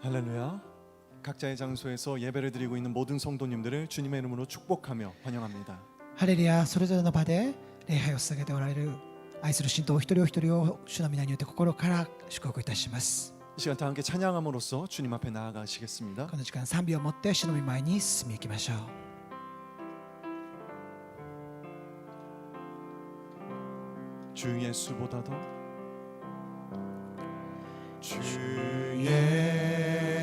할렐루야. 각자의 장소에서 예배를 드리고 있는 모든 성도님들을 주님의 이름으로 축복하며 환영합니다. ハレルヤ、それぞれの場で礼拝を捧げておられる愛する信徒お一人お一人を主の皆によって心から祝福いたします。 이 시간 다 함께 찬양함으로써 주님 앞에 나아가시겠습니다. この時間賛美を持って主の御前に進み行きましょう。 주 예수보다 더 주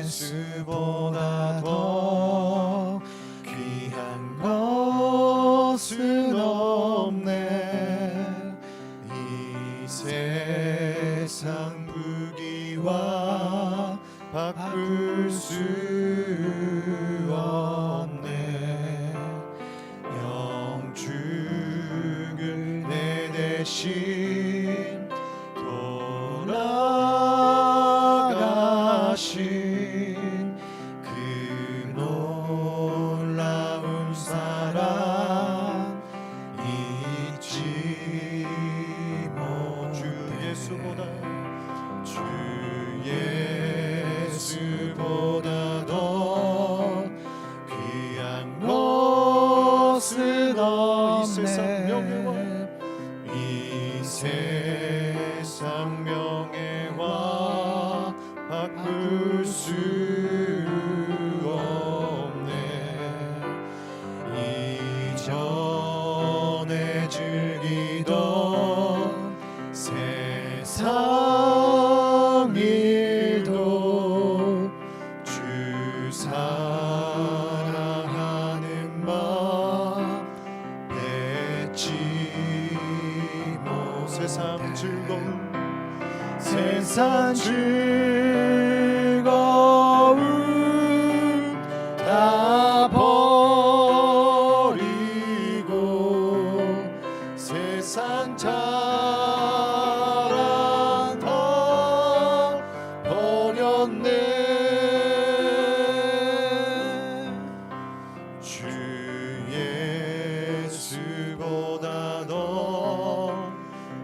예수보다 더 귀한 것은 없네. 이 세상 부귀와 바꿀 수 없네. 영축을 내 대신 돌아가신 그 놀라운 사랑 잊지 못해. 주 예수보다 더 귀한 것은 없네. 이 세상 명예와 바꿀 수 없네. 이전에 즐기던 세상 일도 주 사랑하는 마음 뱉지 못. 세상 즐거움 다 버리고 세상 자랑 다 버렸네. 주 예수보다 더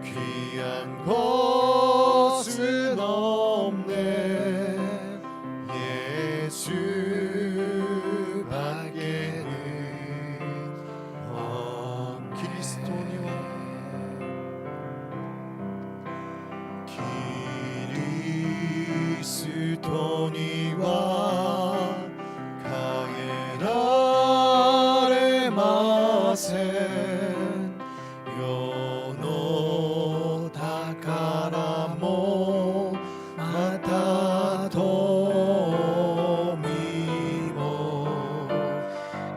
귀한 것은 없네. 예수 밖에는 그리스도니와 가게라레 마센 요노 다카라모 마타 도미모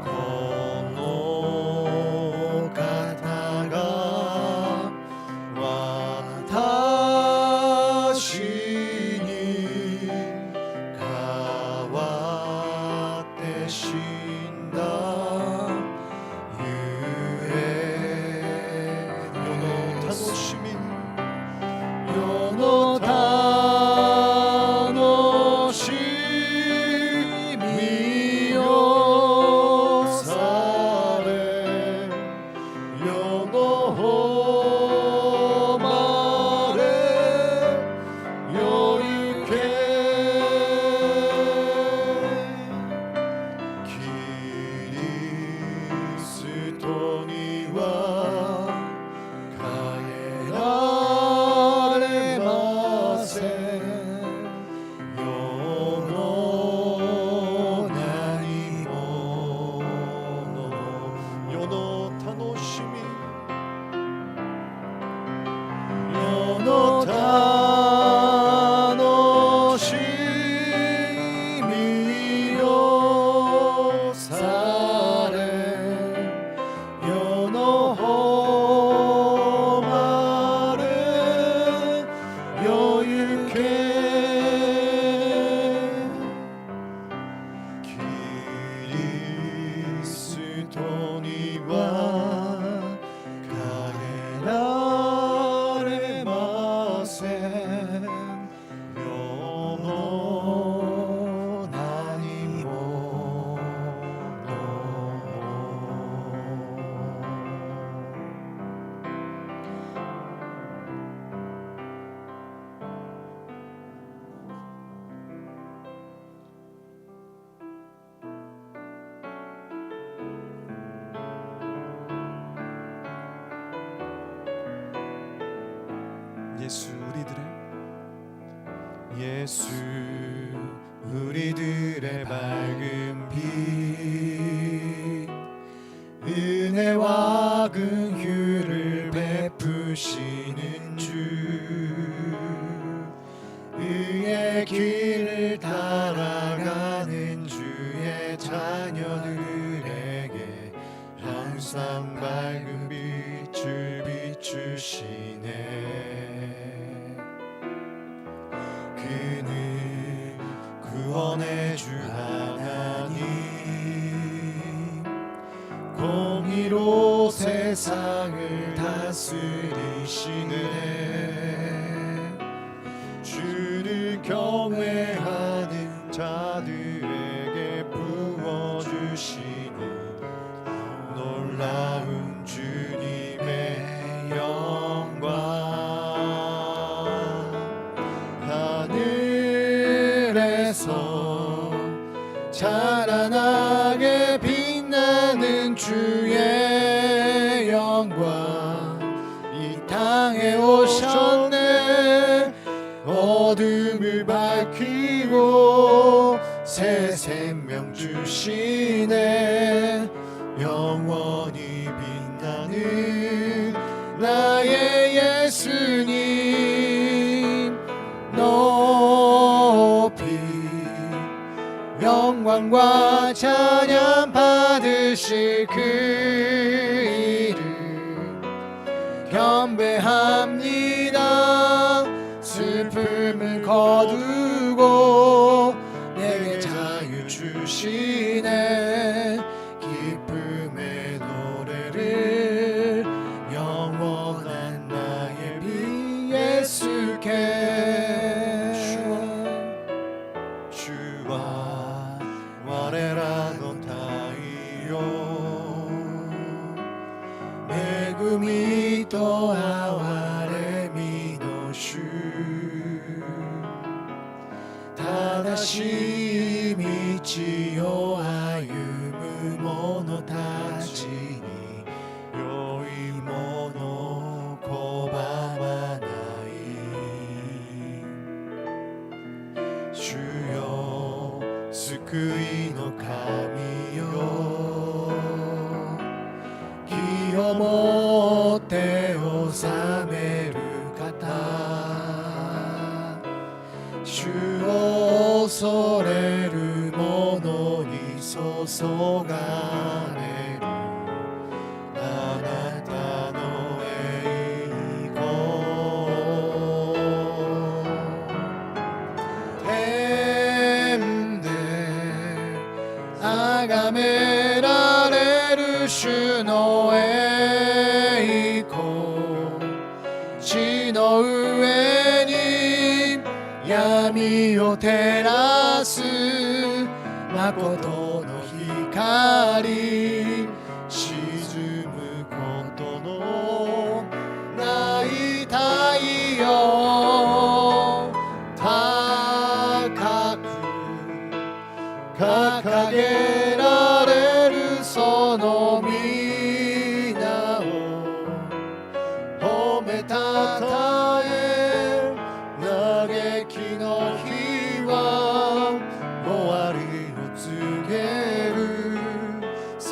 코노 가타가 와타시니 가와테신다 유에 요노 타노시미 요노 타노시미요 사레 요노 호마레 요이케 그리스도니와 가에라레 마세 요노 나니모 요노 타노시미 예수 우리들의 밝은 빛 은혜와 긍휼을 베푸시는 주 의의 길을 따라가는 주의 자녀들에게 항상 밝은 빛을 비추시네. 그는 구원의 주 하나님 공의로 세상을 다스리시네. 주를 경외하는 자들에게 부어주시는 놀라운 주님의 영광. 하늘에서 찬란하게 빛나는 주의 영광 이 땅에 오셨네. 어둠을 밝히고 새 생명 주시네. 영원히 빛나는 나의 예수님 높이 영광과 찬양 받으실 그 이름 경배합니다. 슬픔을 거두고 내게 자유 주시네. 기쁨의 노래를 영원한 나의 비 예수께 주와 와레라노 타이요 메구미 또 아와레 미노슈 다다시 미치요歩む者たちに良いもの拒まない主よ救いの神よ気をもって治める方主を恐れる者に注がれるあなたの栄光天で崇められる主の栄光地の上に闇を照らす誠の光沈むことのない太陽高く掲げられるその皆を褒めたたえ嘆きの日は終わりを告げる賛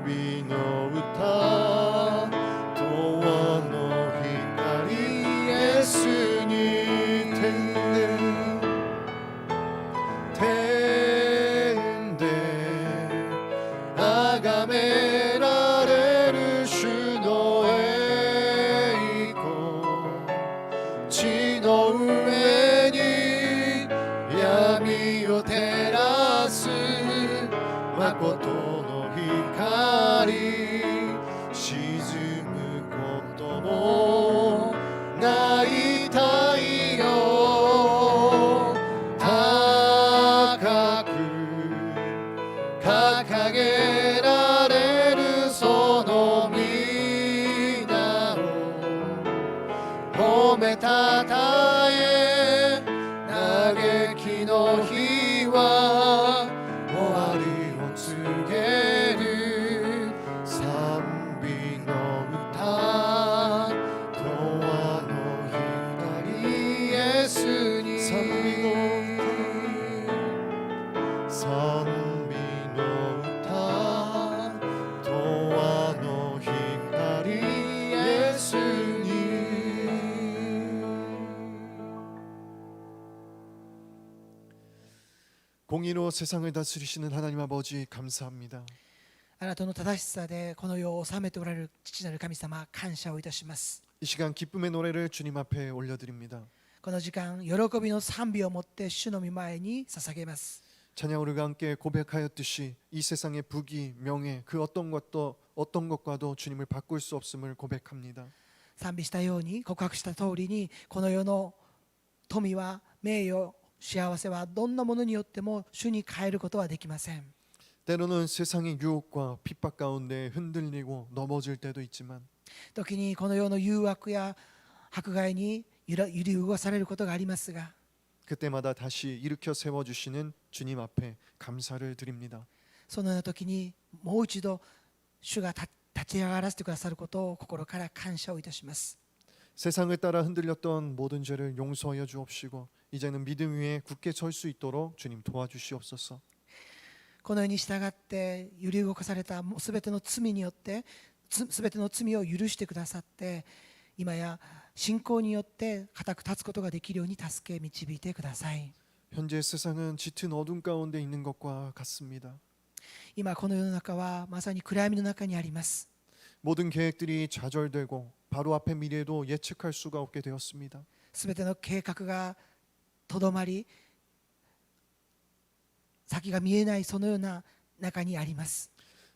美の歌永遠の光イエスに天で崇められる主の栄光地の上に闇を照らす誠の光沈むこともない太陽高く掲げられるその皆を褒めたたえ嘆きの日は終わりを告げる賛美の歌永遠の 공의로 세상을 다스리시는 하나님 아버지 감사합니다. あなたの正しさでこの世を治めておられる父なる神様、感謝をいたします。 이 시간 기쁨의 노래를 주님 앞에 올려드립니다. この時間、喜びの賛美を持って主の御前に捧げます。 찬양 우리가 함께 고백하였듯이 이 세상의 부귀, 명예 그 어떤 것과도 주님을 바꿀 수 없음을 고백합니다. 賛美したように、告白した通りに、この世の富は、名誉、幸せはどんなものによっても主に変えることはできません。 때로는 세상의 유혹과 핍박 가운데 흔들리고 넘어질 때도 있지만 時にこの世の誘惑や迫害に揺り動かされることがありますが、 그때마다 다시 일으켜 세워주시는 주님 앞에 감사를 드립니다. そのような時にもう一度主が立ち上がらせてくださることを心から感謝をいたします。 세상을 따라 흔들렸던 모든 죄를 용서하여 주옵시고 이제는 믿음 위에 굳게 설 수 있도록 주님 도와주시옵소서. このように従って揺り動かされたすべての罪によってすべての罪を許してくださって、今や信仰によって固く立つことができるように助け導いてください。 현재 세상은 짙은 어둠 가운데 있는 것과 같습니다. 今この世の中はまさに暗闇の中にあります。 모든 계획들이 좌절되고 바로 앞의 미래도 예측할 수가 없게 되었습니다. すべての計画がとどまり、先が見えないそのような中にあります。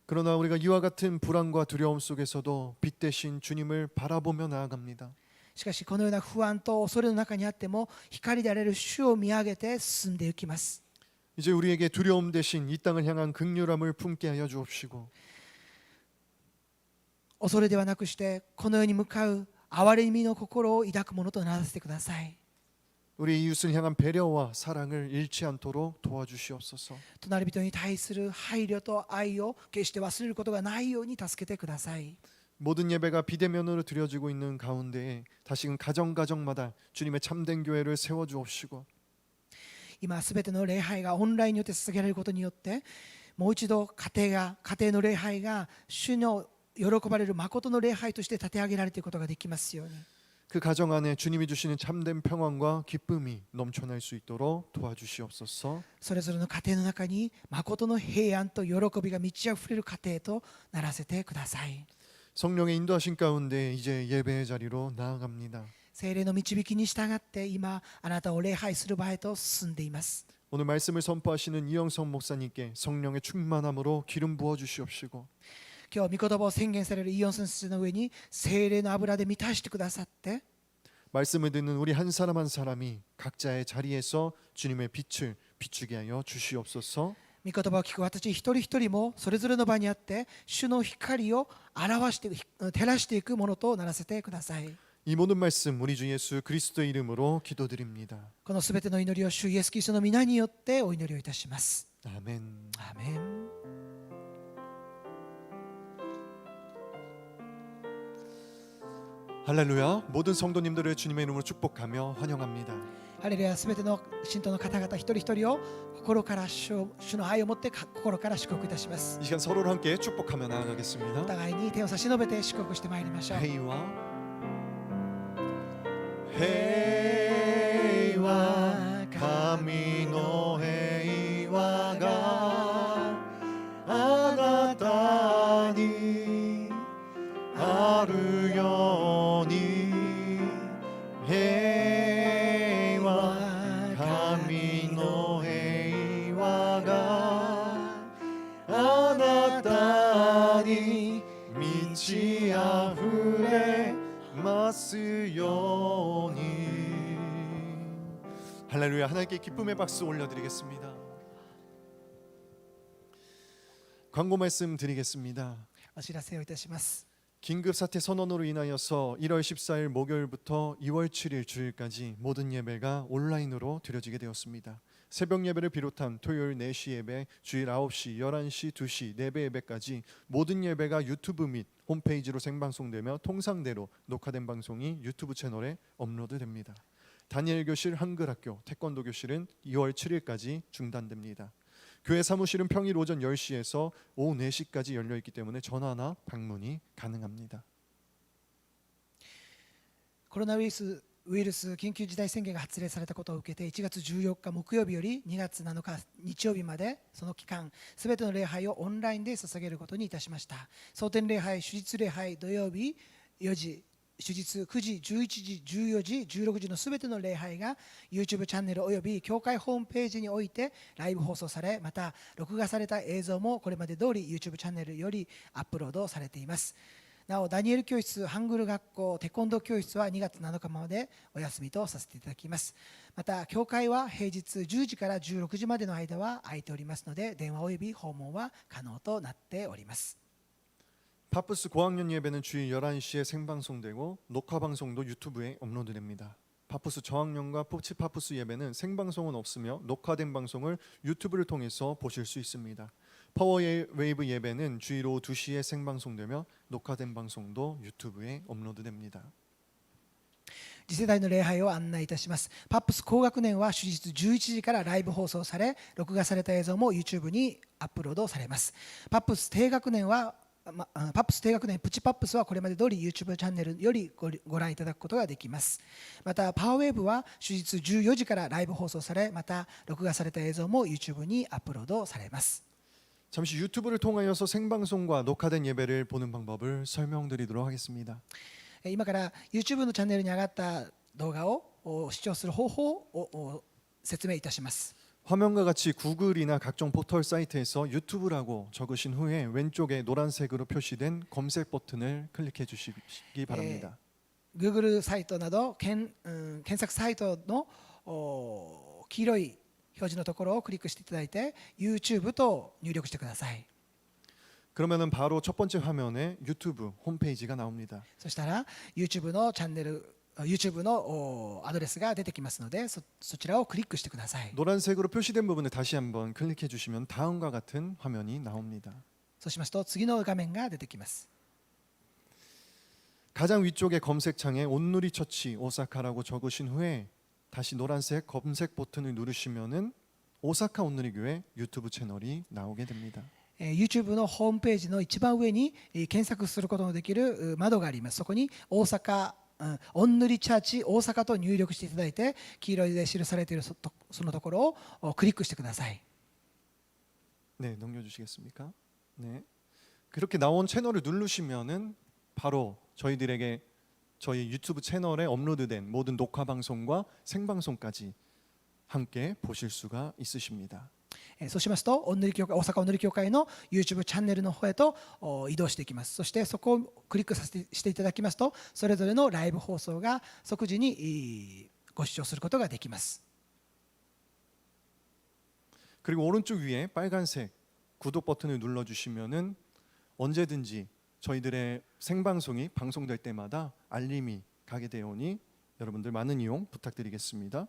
그러나 우리가 이와 같은 불안과 두려움 속에서도 빛 대신 주님을 바라보며 나아갑니다. しかしこのような不安と恐れの中にあっても、光であられる主を見上げて進んでいきます。 이제 우리에게 두려움 대신 이 땅을 향한 긍휼함을 품게 하여 주옵시고 恐れではなくしてこの世に向かう憐れみの心を抱くものとならせてください。 우리 이웃을 향한 배려와 사랑을 잃지 않도록 도와주시옵소서. 隣人に対する配慮と愛を決して忘れることがないように助けてください。 모든 예배가 비대면으로 드려지고 있는 가운데에 다시금 가정마다 주님의 참된 교회를 세워 주옵시고 今すべての礼拝がオンラインによって捧げられることによって、もう一度家庭の礼拝が主の喜ばれる誠の礼拝として立て上げられていくことができますように。 그 가정 안에 주님이 주시는 참된 평안과 기쁨이 넘쳐날 수 있도록 도와주시옵소서. それぞれの家庭の中に誠の平安と喜びが満ち溢れる家庭とならせてください。 성령의 인도하신 가운데 이제 예배의 자리로 나아갑니다. 聖霊の導きに従って今あなたを礼拝する場へと進んでいます。 오늘 말씀을 선포하시는 이영성 목사님께 성령의 충만함으로 기름 부어 주시옵시고 今日御言葉を宣言されるイオン先生の上に聖霊の油で満たしてくださって、 말씀을 듣는 우리 한 사람 한 사람이 각자의 자리에서 주님의 빛을 비추게 하여 주시옵소서. 御言葉を聞く私一人一人もそれぞれの場にあって主の光を表して照らしていくものとならせてください。 이 모든 말씀 우리 주 예수 그리스도의 이름으로 기도드립니다. このすべての祈りを主イエスキリストの皆によってお祈りをいたします。 아멘. アーメン。 할렐루야. 모든 성도님들을 주님의 이름으로 축복하며 환영합니다. ハレルヤ、すべての信徒の方々一人一人を心から主の愛を持って心から祝福いたします。 이 시간 서로를 함께 축복하며 お 나아가겠습니다. 互いに手を差し伸べて祝福してまいりましょう。 회의와 平和神の平和があなたにあるように平和神の平和があなたに満ち溢れますように 할렐루야. 하나님께 기쁨의 박수 올려드리겠습니다. 광고 말씀 드리겠습니다. お知らせをいたします。 긴급 사태 선언으로 인하여서 1월 14일 목요일부터 2월 7일 주일까지 모든 예배가 온라인으로 드려지게 되었습니다. 새벽 예배를 비롯한 토요일 4시 예배, 주일 9시, 11시, 2시, 4배 예배까지 모든 예배가 유튜브 및 홈페이지로 생방송되며 통상대로 녹화된 방송이 유튜브 채널에 업로드됩니다. 다니엘 교실, 한글학교, 태권도 교실은 2월 7일까지 중단됩니다. 교회 사무실은 평일 오전 10시에서 오후 4시까지 열려 있기 때문에 전화나 방문이 가능합니다. コロナウイルスウイルス緊急事態宣言が発令されたことを受けて1月14日木曜日より2月7日日曜日までその期間すべての礼拝をオンラインで捧げることにいたしました。蒼天礼拝、主日礼拝、土曜日4時、主日9時、11時、14時、16時のすべての礼拝が YouTube チャンネルおよび教会ホームページにおいてライブ放送され、また録画された映像もこれまで通り YouTube チャンネルよりアップロードされています。なお、ダニエル教室、ハングル学校、テコンドー教室は2月7日までお休みとさせていただきます。また、教会は平日10時から16時までの間は空いておりますので、電話および訪問は可能となっております。 파푸스 고학년 예배는 주일 11시에 생방송되고 녹화 방송도 유튜브에 업로드됩니다. 파푸스 저학년과 포치 파푸스 예배는 생방송은 없으며 녹화된 방송을 유튜브를 통해서 보실 수 있습니다. 파워웨이브 예배는 주일 오후 2시에 생방송되며 녹화된 방송도 유튜브에 업로드됩니다. 次世代の礼拝を案内いたします。パップス高学年は主日11時からライブ放送され、録画された映像も YouTube にアップロードされます。パップス低学年プチパップスはこれまで通り YouTube チャンネルよりご覧いただくことができます。またパワーウェーブは主日14時からライブ放送され、また録画された映像も YouTube にアップロードされます。 잠시 유튜브를 통하여서 생방송과 녹화된 예배를 보는 방법을 설명드리도록 하겠습니다. 今から YouTube のチャンネルに上がった動画を視聴する方法を説明いたします。 화면과 같이 구글이나 각종 포털 사이트에서 유튜브라고 적으신 후에 왼쪽에 노란색으로 표시된 검색 버튼을 클릭해 주시기 바랍니다. Google サイトなど検索サイトの黄色い表示のところをクリックしていただいて YouTube と入力してください。 그러면은 바로 첫 번째 화면에 유튜브 홈페이지가 나옵니다. そしたら YouTube のチャンネル YouTube のアドレスが出てきますので そちらをクリックしてください。 노란색으로 표시된 부분을 다시 한번 클릭해 주시면 다음과 같은 화면이 나옵니다. そうしますと次の画面が出てきます。 가장 위쪽에 검색창에 온누리 처치 오사카라고 적으신 후에 다시 노란색 검색 버튼을 누르시면은 오사카 온누리 교회 유튜브 채널이 나오게 됩니다. YouTube のホームページの一番上に検索することのできる窓があります。そこに大阪オンヌリチャーチ大阪と入力していただいて黄色で記されているそのところをクリックしてください。 네, 넘겨주시겠습니까? 네, 그렇게 나온 채널을 누르시면은 바로 저희들에게 저희 유튜브 채널에 업로드된 모든 녹화 방송과 생방송까지 함께 보실 수가 있으십니다. そうしますと大阪おんぬり教会の YouTube チャンネルの方へと移動していきます。そしてそこをクリックしていただきますとそれぞれのライブ放送が即時にご視聴することができます。 그리고 오른쪽 위에 빨간색 구독 버튼을 눌러주시면은 언제든지 저희들의 생방송이 방송될 때마다 알림이 가게 되오니 여러분들 많은 이용 부탁드리겠습니다.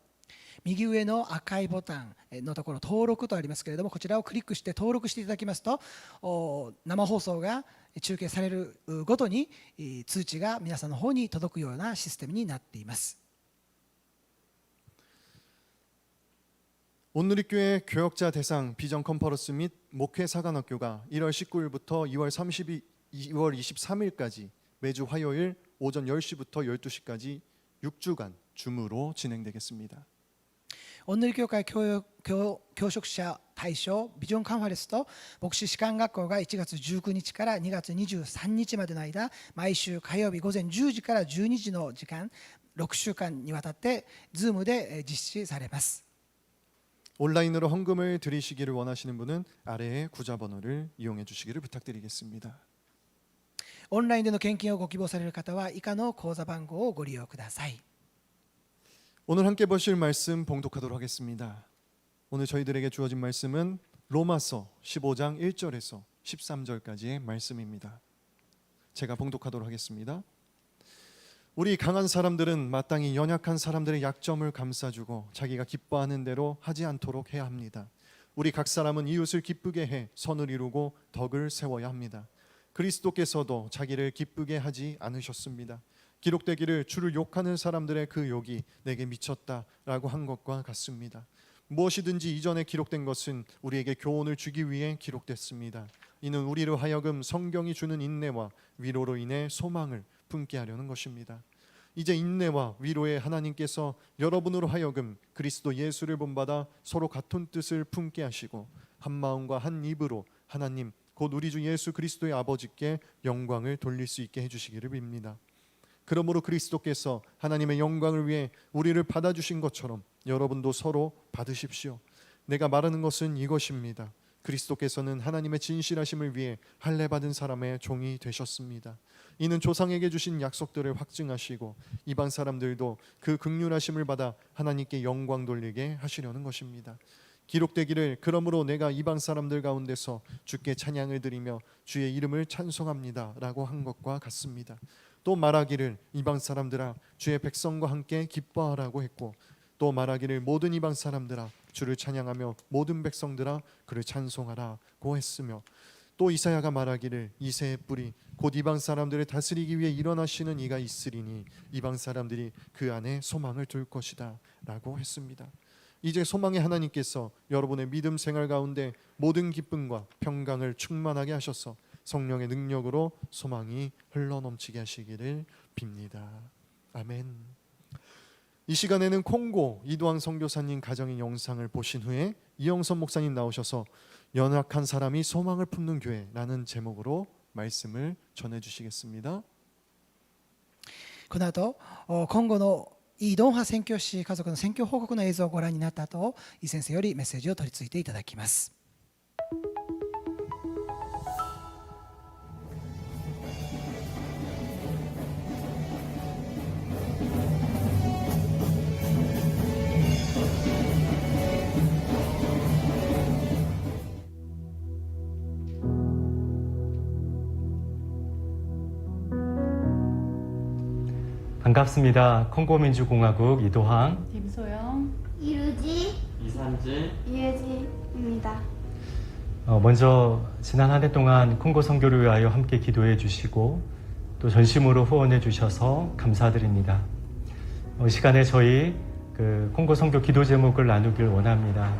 右上の赤いボタンのところ登録とありますけれどもこちらをクリックして登録していただきますと生放送が中継されるごとに通知が皆さんの方に届くようなシステムになっています。 온누리교회 교역자 대상 비전 컨퍼런스 및 목회 사관학교가 1월 19일부터 2월 23일까지 매주 화요일 오전 10시부터 12시까지 6주간 줌으로 진행되겠습니다. おんぬり教会教職者対象ビジョンカンファレンスと牧師士官学校が1月19日から2月23日までの間毎週火曜日午前10時から12時の時間6週間にわたって Zoom で実施されます。 온라인으로 헌금을 드리시기를 원하시는 분은 아래의 구좌번호를 이용해 주시기를 부탁드리겠습니다. オンラインでの献金をご希望される方は以下の口座番号をご利用ください。 오늘 함께 보실 말씀 봉독하도록 하겠습니다. 오늘 저희들에게 주어진 말씀은 로마서 15장 1절에서 13절까지의 말씀입니다. 제가 봉독하도록 하겠습니다. 우리 강한 사람들은 마땅히 연약한 사람들의 약점을 감싸주고 자기가 기뻐하는 대로 하지 않도록 해야 합니다. 우리 각 사람은 이웃을 기쁘게 해 선을 이루고 덕을 세워야 합니다. 그리스도께서도 자기를 기쁘게 하지 않으셨습니다. 기록되기를 주를 욕하는 사람들의 그 욕이 내게 미쳤다라고 한 것과 같습니다. 무엇이든지 이전에 기록된 것은 우리에게 교훈을 주기 위해 기록됐습니다. 이는 우리로 하여금 성경이 주는 인내와 위로로 인해 소망을 품게 하려는 것입니다. 이제 인내와 위로의 하나님께서 여러분으로 하여금 그리스도 예수를 본받아 서로 같은 뜻을 품게 하시고 한 마음과 한 입으로 하나님 곧 우리 주 예수 그리스도의 아버지께 영광을 돌릴 수 있게 해주시기를 빕니다. 그러므로 그리스도께서 하나님의 영광을 위해 우리를 받아주신 것처럼 여러분도 서로 받으십시오. 내가 말하는 것은 이것입니다. 그리스도께서는 하나님의 진실하심을 위해 할례받은 사람의 종이 되셨습니다. 이는 조상에게 주신 약속들을 확증하시고 이방 사람들도 그 긍휼하심을 받아 하나님께 영광 돌리게 하시려는 것입니다. 기록되기를 그러므로 내가 이방 사람들 가운데서 주께 찬양을 드리며 주의 이름을 찬송합니다 라고 한 것과 같습니다. 또 말하기를 이방 사람들아 주의 백성과 함께 기뻐하라고 했고 또 말하기를 모든 이방 사람들아 주를 찬양하며 모든 백성들아 그를 찬송하라고 했으며 또 이사야가 말하기를 이새의 뿌리 곧 이방 사람들을 다스리기 위해 일어나시는 이가 있으리니 이방 사람들이 그 안에 소망을 둘 것이다 라고 했습니다. 이제 소망의 하나님께서 여러분의 믿음 생활 가운데 모든 기쁨과 평강을 충만하게 하셔서 성령의 능력으로 소망이 흘러넘치게 하시기를 빕니다. 아멘. 이 시간에는 콩고 이도환 선교사님 가정의 영상을 보신 후에 이영선 목사님 나오셔서 연약한 사람이 소망을 품는 교회라는 제목으로 말씀을 전해주시겠습니다. この後今後のイ・ドンハ宣教師家族の宣教報告の映像をご覧になった後、イ先生よりメッセージを取り次いでいただきます。반갑습니다. 콩고민주공화국 이도항, 김소영, 이루지, 이산지. 이혜지입니다. 먼저 지난 한 해 동안 콩고 선교를 위하여 함께 기도해 주시고 또 전심으로 후원해 주셔서 감사드립니다. 이 시간에 저희 콩고 선교 기도 제목을 나누길 원합니다.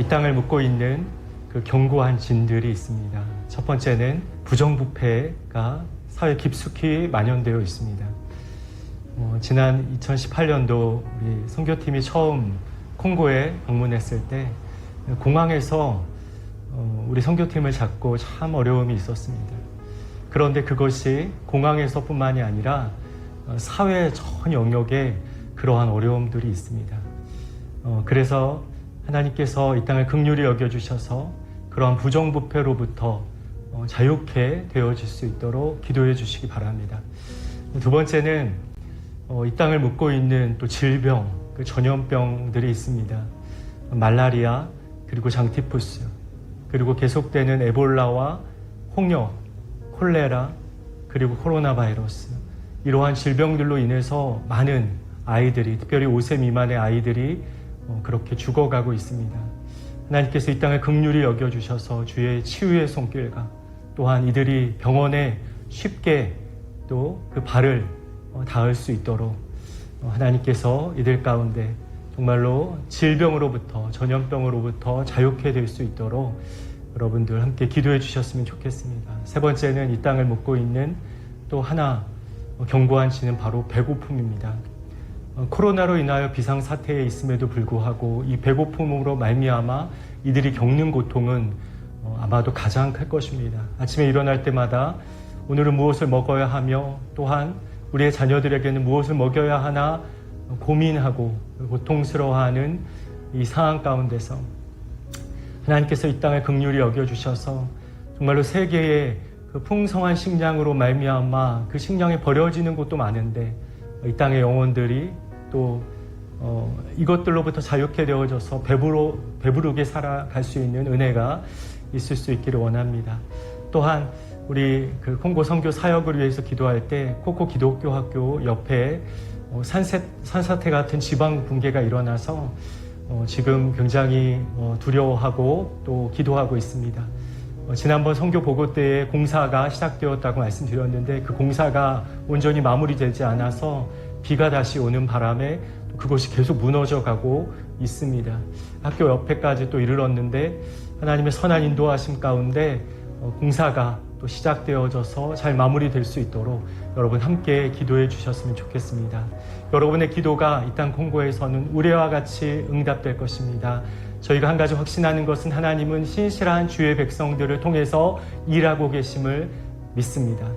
이 땅을 묻고 있는 그 견고한 진들이 있습니다. 첫 번째는 부정부패가 사회 깊숙이 만연되어 있습니다. 지난 2018년도 우리 선교팀이 처음 콩고에 방문했을 때 공항에서 우리 선교팀을 잡고 참 어려움이 있었습니다. 그런데 그것이 공항에서뿐만이 아니라 사회 전 영역에 그러한 어려움들이 있습니다. 그래서 하나님께서 이 땅을 긍휼히 여겨주셔서 그러한 부정부패로부터 자유케 되어질 수 있도록 기도해 주시기 바랍니다. 두 번째는 이 땅을 묻고 있는 또 질병, 그 전염병들이 있습니다. 말라리아, 그리고 장티푸스, 그리고 계속되는 에볼라와 홍역, 콜레라, 그리고 코로나 바이러스, 이러한 질병들로 인해서 많은 아이들이, 특별히 5세 미만의 아이들이 그렇게 죽어가고 있습니다. 하나님께서 이 땅을 긍휼히 여겨주셔서 주의 치유의 손길과 또한 이들이 병원에 쉽게 또 그 발을 닿을 수 있도록 하나님께서 이들 가운데 정말로 질병으로부터, 전염병으로부터 자유케 될 수 있도록 여러분들 함께 기도해 주셨으면 좋겠습니다. 세 번째는 이 땅을 묻고 있는 또 하나 견고한 진은 바로 배고픔입니다. 코로나로 인하여 비상사태에 있음에도 불구하고 이 배고픔으로 말미암아 이들이 겪는 고통은 아마도 가장 클 것입니다. 아침에 일어날 때마다 오늘은 무엇을 먹어야 하며 또한 우리의 자녀들에게는 무엇을 먹여야 하나 고민하고 고통스러워하는 이 상황 가운데서 하나님께서 이 땅을 긍휼히 여겨주셔서 정말로 세계의 그 풍성한 식량으로 말미암아 그 식량이 버려지는 곳도 많은데 이 땅의 영혼들이 또 이것들로부터 자유케 되어져서 배부르게 살아갈 수 있는 은혜가 있을 수 있기를 원합니다. 또한 우리 그 콩고 선교 사역을 위해서 기도할 때 코코 기독교 학교 옆에 산사태 같은 지방 붕괴가 일어나서 지금 굉장히 두려워하고 또 기도하고 있습니다. 지난번 선교 보고 때에 공사가 시작되었다고 말씀드렸는데 그 공사가 온전히 마무리되지 않아서 비가 다시 오는 바람에 그것이 계속 무너져 가고 있습니다. 학교 옆에까지 또 이르렀는데 하나님의 선한 인도하심 가운데 공사가 또 시작되어져서 잘 마무리될 수 있도록 여러분 함께 기도해 주셨으면 좋겠습니다. 여러분의 기도가 이 땅 콩고에서는 우리와 같이 응답될 것입니다. 저희가 한 가지 확신하는 것은 하나님은 신실한 주의 백성들을 통해서 일하고 계심을 믿습니다.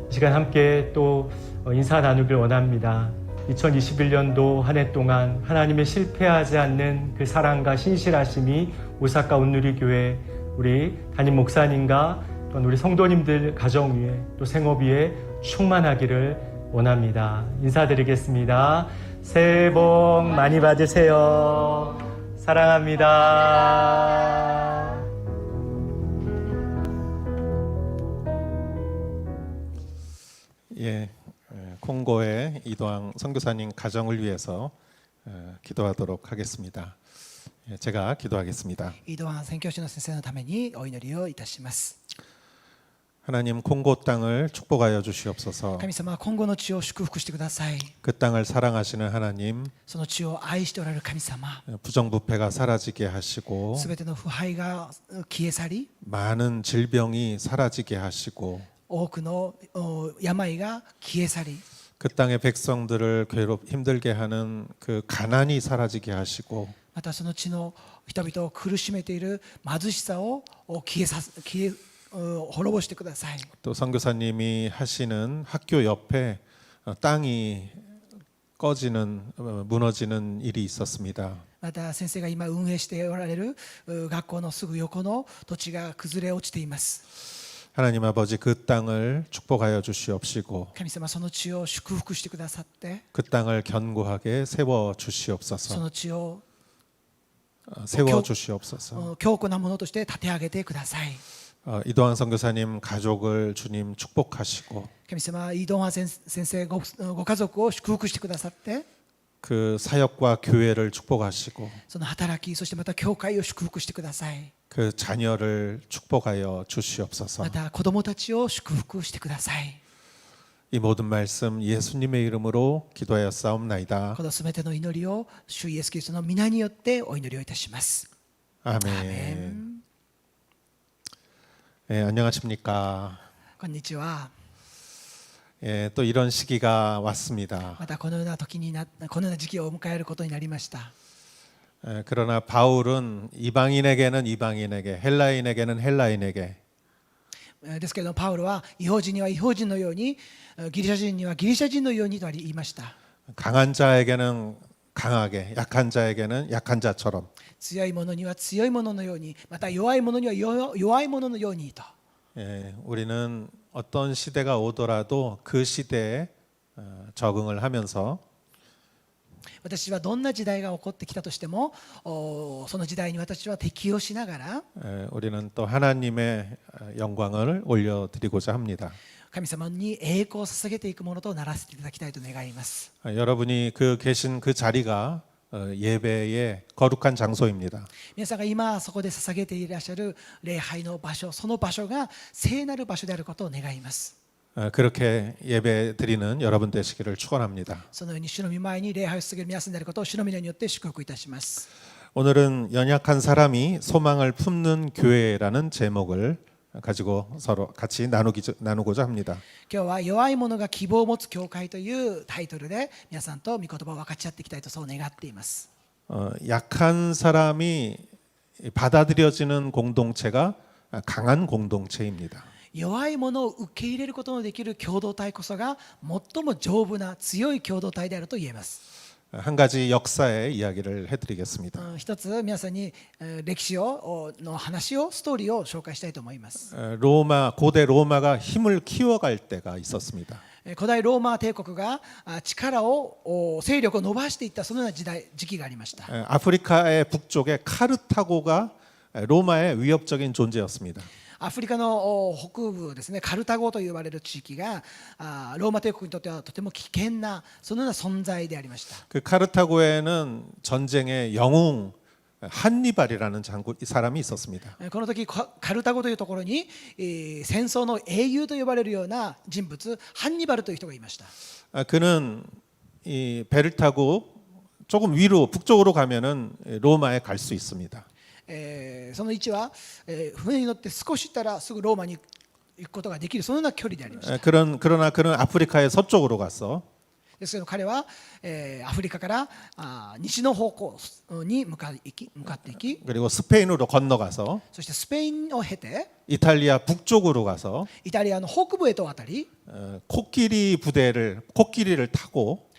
이 시간 함께 또 인사 나누길 원합니다. 2021년도 한 해 동안 하나님의 실패하지 않는 그 사랑과 신실하심이 오사카 온누리교회 우리 담임 목사님과 또한 우리 성도님들 가정 위에 또 생업 위에 충만하기를 원합니다. 인사드리겠습니다. 새해 복 많이 받으세요. 사랑합니다. 예, 콩고의 이도항 선교사님 가정을 위해서 기도하도록 하겠습니다. 예, 제가 기도하겠습니다. 井戸湾宣教師の先生のためにお祈りをいたします。 하나님 콩고 땅을 축복하여 주시옵소서. 神様は今後の地を祝福してください。 그 땅을 사랑하시는 하나님, その地を愛しておられる神様、 부정부패가 사라지게 하시고 すべての腐敗が消え去り、 많은 질병이 사라지게 하시고 多くの病が消え去り、 그 땅의 백성들을 힘들게 하는 그 가난이 사라지게 하시고 またその地の人々を苦しめている貧しさを滅ぼしてください。 또 선교사님이 하시는 학교 옆에 땅이 무너지는 일이 있었습니다. また先生が今運営しておられる学校のすぐ横の土地が崩れ落ちています。 하나님 아버지 그 땅을 축복하여 주시옵시고 神様その地を祝福してくださって、 그 땅을 견고하게 세워 そ 주시옵소서. の地を 세워 주시옵소서. 強固なものとして立て上げてください。 이도환 선교사님 가족을 주님 축복하시고 神様、イ・ドンハ先生ご家族を祝福してくださって、 그 사역과 교회를 축복하시고 その働き、そしてまた教会を祝福してください。 그 자녀를 축복하여 주시옵소서. また子供たちを祝福してください。 이 모든 말씀 예수님의 이름으로 기도하여 싸움나이다. このすべての祈りを主イエスキリストの皆によってお祈りをいたします。 아멘. 예, 안녕하십니까? こんにちは。 예, 또 이런 시기가 왔습니다. またこのような時にこのような時期を迎えることになりました。 그러나 바울은 이방인에게는 이방인에게, 헬라인에게는 헬라인에게 ですけれどもパウロは異邦人には異邦人のように、ギリシャ人にはギリシャ人のようにと言いました。 강한 자에게는 강하게, 약한 자에게는 약한 자처럼 強い者には強い者のように、また弱い者には弱い者のようにと。 예, 우리는 어떤 시대가 오더라도 그 시대에 적응을 하면서 私はどんな時代が起こってきたとしても、その時代に私は適応しながら、 우리는 또 하나님의 영광을 올려드리고자 합니다. 神様に栄光を捧げていくものとならせていただきたいと願います。 여러분이 계신 그 자리가 예배의 거룩한 장소입니다. 皆さんが今そこで捧げていらっしゃる礼拝の場所、その場所が聖なる場所であることを願います。 그렇게 예배 드리는 여러분 되시기를 축원합니다. そのように主の御前に礼拝を捧げる皆さんであることを主の皆によって祝福いたします。 오늘은 연약한 사람이 소망을 품는 교회라는 제목을 가지고 서로 같이 나누고자 합니다. 今日は弱い者が希望を持つ教会というタイトルで皆さんと御言葉を分かち合っていきたいとそう願っています。 약한 사람이 받아들여지는 공동체가 강한 공동체입니다. 弱い者を受け入れることのできる共同体こそが最も丈夫な強い共同体であると言えます。 한 가지 역사의 이야기를 해드리겠습니다. 一つ皆さんに歴史の話をストーリーを紹介したいと思います。 고대 로마가 힘을 키워갈 때가 있었습니다. 古代ローマ帝国が勢力を伸ばしていったそのような時期がありました。 아프리카의 북쪽에 카르타고가 로마의 위협적인 존재였습니다. アフリカの北部ですね、カルタゴと呼ばれる地域がローマ帝国にとってはとても危険なそのような存在でありました。 그 카르타고에는 전쟁의 영웅 한니발이라는 사람이 있었습니다. この時カルタゴというところに戦争の英雄と呼ばれるような人物ハンニバルという人がいました。 그는 이 배를 타고 조금 위로 북쪽으로 가면은 로마에 갈 수 있습니다. その位置は船に乗って少し行ったらすぐローマに行くことができるそのような距離でありました。 그러나 그는 아프리카의 서쪽으로 가서 ですけど彼は、アフリカから西の方向に向かっていき、 그리고 스페인으로 건너가서 そしてスペインを経て 이탈리아 북쪽으로 가서 イタリアの北部へと渡り、 코끼리를 타고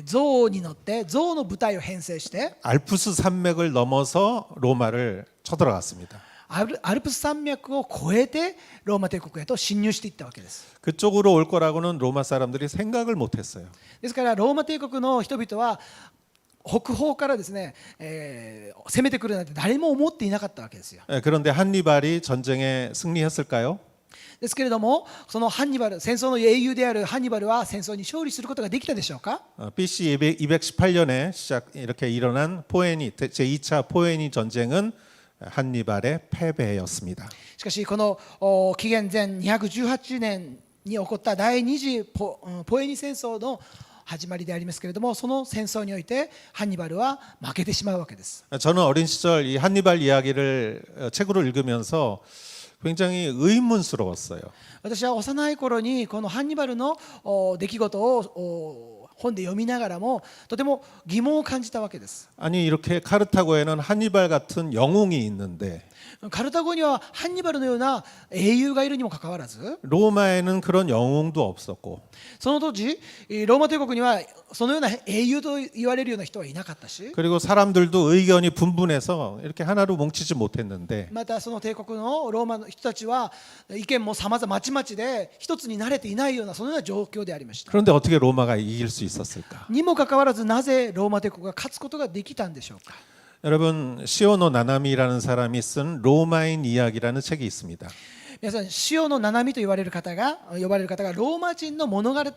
象に乗って象の部隊を編成して 알프스 산맥을 넘어서 로마를 쳐들어갔습니다. アルプス山脈を越えてローマ帝国へと侵入していったわけです。 그쪽으로 올 거라고는 로마 사람들이 생각을 못했어요. ですからローマ帝国の人々は北方からですね、攻めてくるなんて誰も思っていなかったわけですよ。 그런데 한니발이 전쟁에 승리했을까요? ですけれどもそのハンニバル、戦争の英雄であるハンニバルは戦争に勝利することができたでしょうか。 BC 218년에 이렇게 일어난 포에니 제2차 포에니 전쟁은 한니발의 패배였습니다. しかしこの紀元前218年に起こった第二次ポエニ戦争の始まりでありますけれども、その戦争においてハンニバルは負けてしまうわけです。 저는 어린 시절 이 한니발 이야기를 책으로 읽으면서 굉장히 의문스러웠어요. 私は幼い頃にこのハンニバルの出来事を本で読みながらもとても疑問を感じたわけです。 아니 이렇게 카르타고에는 한니발 같은 영웅이 있는데 カルタゴにはハンニバルのような英雄がいるにもかかわらず、 로마에는 그런 영웅도 없었고 その当時ローマ帝国にはそのような英雄と言われるような人はいなかったし、 그리고 사람들도 의견이 분분해서 이렇게 하나로 뭉치지 못했는데 またその帝国のローマの人たちは意見も様々まちまちで一つになれていないようなそのような状況でありました。 그런데 어떻게 로마가 이길 수 있었을까? にもかかわらずなぜローマ帝国が勝つことができたんでしょうか。 여러분 시오노 나나미라는 사람이 쓴 로마인 이야기라는 책이 있습니다. 皆さん、塩の七海と呼ばれる方がローマ人の物語と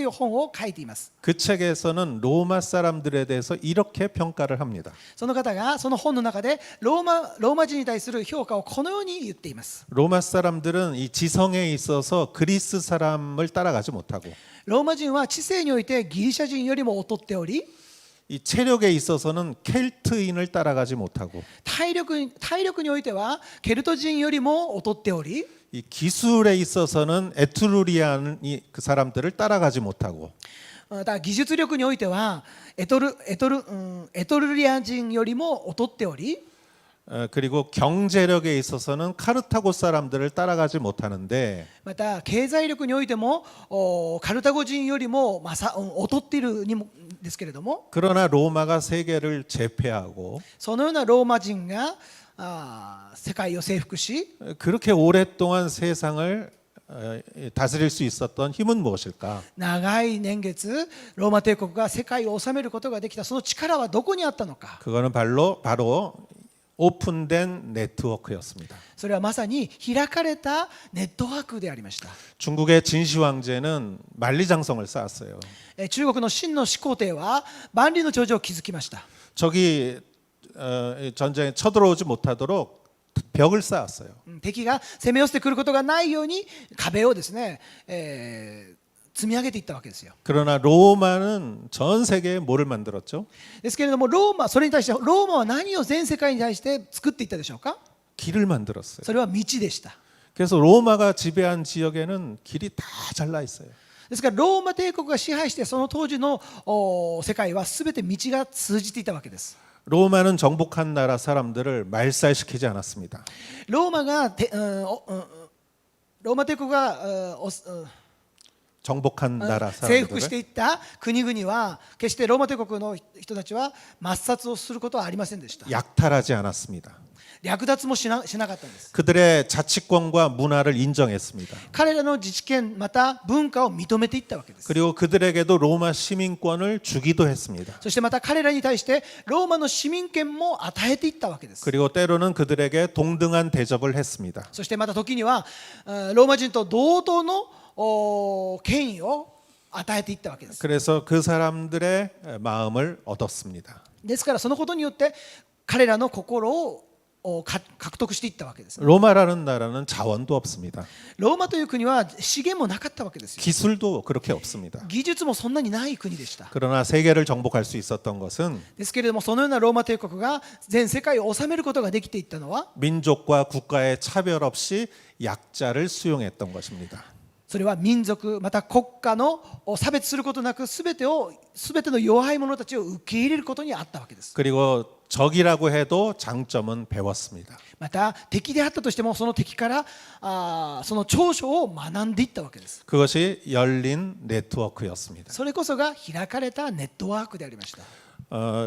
いう本を書いています。 그 책에서는 로마 사람들에 대해서 이렇게 평가를 합니다. その方がその本の中でローマ人に対する評価をこのように言っています。 로마 사람들은 이 지성에 있어서 그리스 사람을 따라가지 못하고 ローマ人は知性においてギリシャ人よりも劣っており、 이 체력에 있어서는 켈트인을 따라가지 못하고 体力においてはケルト人よりも劣っており、 이 기술에 있어서는 에트루리안 그 사람들을 따라가지 못하고 また技術力においてはエトルリアン人よりも劣っており、 그리고 경제력에 있어서는 카르타고 사람들을 따라가지 못하는데 また経済力においてもカルタゴ人よりも劣っているにもですけれども、 그러나 로마가 세계를 제패하고 そのようなローマ人が世界を征服し、 그렇게 오랫동안 세상을 다스릴 수 있었던 힘은 무엇일까? 長い年月ローマ帝国が世界を治めることができたその力はどこにあったのか。 그거는 바로 오픈된 네트워크였습니다. それはまさに開かれたネットワークでありました。 중국의 진시 황제는 만리장성을 쌓았어요. 中国の秦の始皇帝は万里の長城を築きました。 저기 전쟁에 쳐들어오지 못하도록 벽을 쌓았어요. 敵が攻め寄せてくることがないように壁をですね、積み上げていったわけですよ。 그러나 로마는 전 세계에 뭐를 만들었죠? ですけれどもそれに対してローマは何を全世界に対して作っていったでしょうか。 길을 만들었어요. それは道でした。 그래서 로마가 지배한 지역에는 길이 다 잘라 있어요. ですからローマ帝国が支配してその当時の世界は全て道が通じていたわけです。 로마는 정복한 나라 사람들을 말살시키지 않았습니다. ローマ帝国が정복한 나라 征服して 사람들을 いった国々は決してローマ帝国の人たちは抹殺をすることはありませんでした。 약탈하지 않았습니다. 略奪もしなかったんです。 그들의 자치권과 문화를 인정했습니다. 彼らの自治権また文化を認めていったわけです。 그리고 그들에게도 로마 시민권을 주기도 했습니다. そしてまた彼らに対してローマの市民権も与えていったわけです。 그리고 때로는 그들에게 동등한 대접을 했습니다. そしてまた時にはローマ人と同等の権威を与えていったわけです。 그래서 그 사람들의 마음을 얻었습니다. ですからそのことによって彼らの心を獲得していったわけです。 로마라는 나라는 자원도 없습니다. ローマという国は資源もなかったわけですよ。 기술도 그렇게 없습니다. 技術もそんなにない国でした。 그러나 세계를 정복할 수 있었던 것은 ですけれども、そのようなローマ帝国が全世界を治めることができていったのは、 민족과 국가의 차별 없이 약자를 수용했던 것입니다. それは民族また国家の差別することなく、すべての弱い者たちを受け入れることにあったわけです。 그리고 적이라고 해도 장점은 배웠습니다. また敵であったとしても、その敵からその長所を学んでいったわけです。 그것이 열린 네트워크였습니다. それこそが開かれたネットワークでありました。